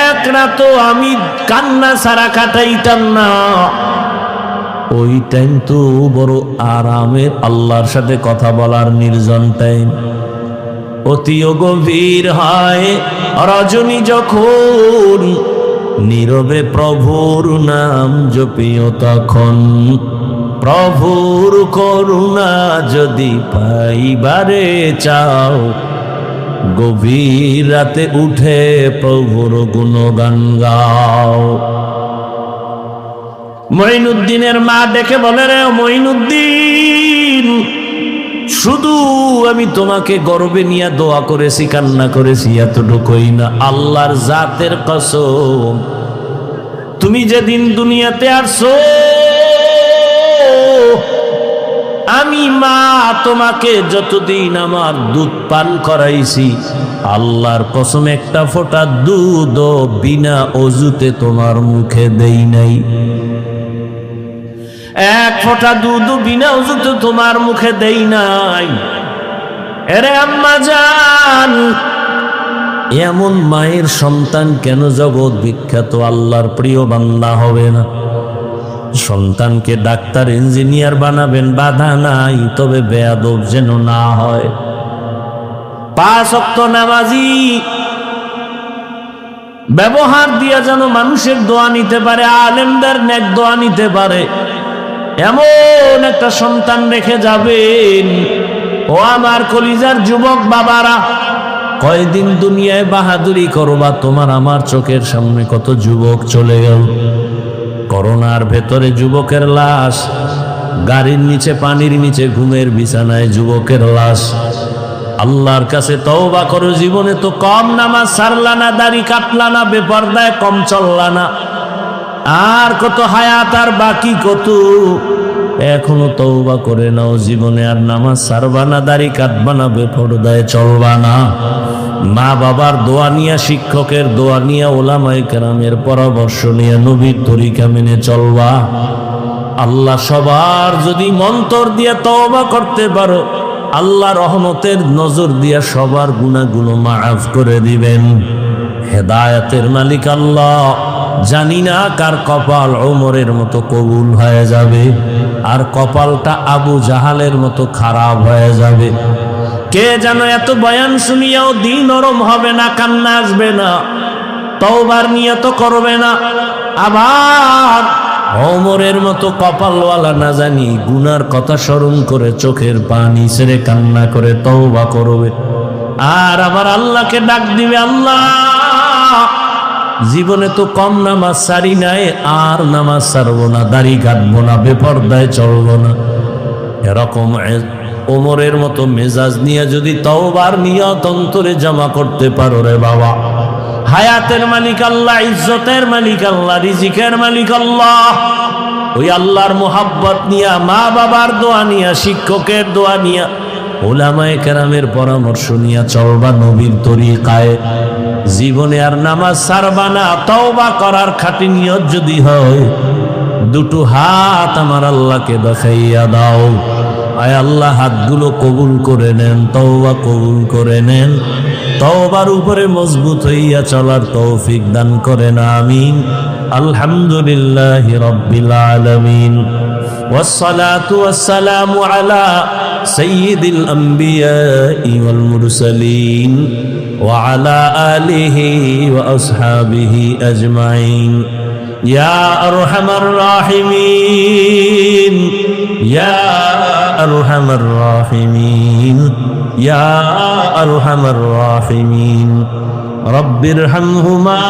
এক রাতও আমি কান্না ছাড়া কাটাইতাম না। ওই টাইম তো বড় আরামের আল্লাহর সাথে কথা বলার নির্জন টাইম। অতিও গভীর হয় রজনী যখন, নীরবে প্রভুর নাম জপিও তখন। প্রভুর করুণা যদি পাইবারে চাও, গভীর রাতে উঠে প্রভুর গুণগান গাও। মঈনুদ্দিনের মা ডেকে বলে, রে মঈনুদ্দিন, শুধু আমি তোমাকে গর্বে নিয়ে দোয়া করেছি, কান্না করেছি, এতটুকুই না, আল্লাহর জাতের কসম, তুমি যেদিন দুনিয়াতে আসছো আমি মা তোমাকে যতদিন আমার দুধ পান করাইছি, আল্লাহর কসম একটা ফোঁটা দুধ বিনা অজুতে তোমার মুখে দেই নাই। এক ফোঁটা দুধ বিনা অজুতে তোমার মুখে দেই নাই। এরে আম্মা জান, এমন মায়ের সন্তান কেন জগৎ বিখ্যাত আল্লাহর প্রিয় বান্দা হবে না? সন্তানকে ডাক্তার ইঞ্জিনিয়ার বানাবেন, বাধা নাই, তবে বেয়াদব যেন না হয়। 5 ওয়াক্ত নামাজি ব্যবহার দিয়া যেন মানুষের দোয়া নিতে পারে, আলেমদের নেক দোয়া নিতে পারে, এমন একটা সন্তান রেখে যাবেন। ও আমার কলিজার যুবক বাবারা, কয়দিন দুনিয়ায় বাহাদুরি করবা? তোমার আমার চোখের সামনে কত যুবক চলে গেল। করোনার ভেতরে যুবকের লাশ, গাড়ির নিচে পানির নিচে ঘুমের বিছানায় যুবকের লাশ। আল্লাহর কাছে তওবা করো, জীবনে তো কম নামাজ ছাড়লা না, দাড়ি কাটলা না, বেপরদায় কম চললা না, আর কত হায়াত আর বাকি কত। এখনো তওবা করে নাও, জীবনে আর নামাজ ছাড়বা না, দাড়ি কাটবা না, বেপরদায় চলবা না। মা বাবার দোয়া নিয়ে, শিক্ষকের দোয়া নিয়ে, ওলামায়ে কেরামের পরামর্শ নিয়ে নবীর তরিকা মেনে চলবা। আল্লাহ সবার যদি মন্তর দিয়ে তওবা করতে পারো, আল্লাহ রহমতের নজর দিয়া সবার গুনাহগুলো মাফ করে দিবেন। হেদায়েতের মালিক আল্লাহ। জানি না কার কপাল ওমরের মতো কবুল হয়ে যাবে, আর কপালটা আবু জাহালের মতো খারাপ হয়ে যাবে। কে যেন এত বয়ান শুনিয়াও দিল নরম হবে না, কান্না আসবে না, তওবার নিয়ত করবে না, আবার ওমরের মতো কপালওয়ালা না জানি গুনার কথা স্মরণ করে চোখের পানি ছেড়ে কান্না করে তওবা করবে, আর আবার আল্লাহকে ডাক দিবে, আল্লাহ জীবনে তো কম নামাজ সারি নাই, আর নামাজ সারবো না, দাড়ি কাটবো না, বেপরদায় চলবো না। এরকম ওমরের মতো মেজাজ নিয়ে যদি তওবার নিয়ত অন্তরে জমা করতে পারো রে বাবা, হায়াতের মালিক আল্লাহ, ইজ্জতের মালিক আল্লাহ, রিজিকের মালিক আল্লাহ, ওই আল্লাহর মোহাব্বত নিয়া, মা বাবার দোয়া নিয়া, শিক্ষকের দোয়া নিয়া, ওলামায়ে কেরামের পরামর্শ নিয়া চলবা নবীর তরিকায়। জীবনে আর নামাজ ছাড়বা না। তওবা করার খাঁটি নিয়ত যদি হয়, দুটো হাত আমার আল্লাহকে দেখাইয়া দাও। আয় আল্লাহ, হাতগুলো কবুল করে নেন, তওবা কবুল করে নেন, তওবার উপরে মজবুত হইয়া চলার তৌফিক দান করেন, আমিন। আলহামদুলিল্লাহি রাব্বিল আলামিন, ওয়াসসালাতু ওয়াসসালামু আলা সাইয়্যিদিল আমবিয়াই ওয়াল মুরসালিন ওয়া আলা আলিহি ওয়া আসহাবিহি আজমাইন। ইয়া আরহামার রাহিমিন, ইয়া আরহামার রাহিমিন, ইয়া আরহামার রাহিমিন, রব্বিরহামহুমা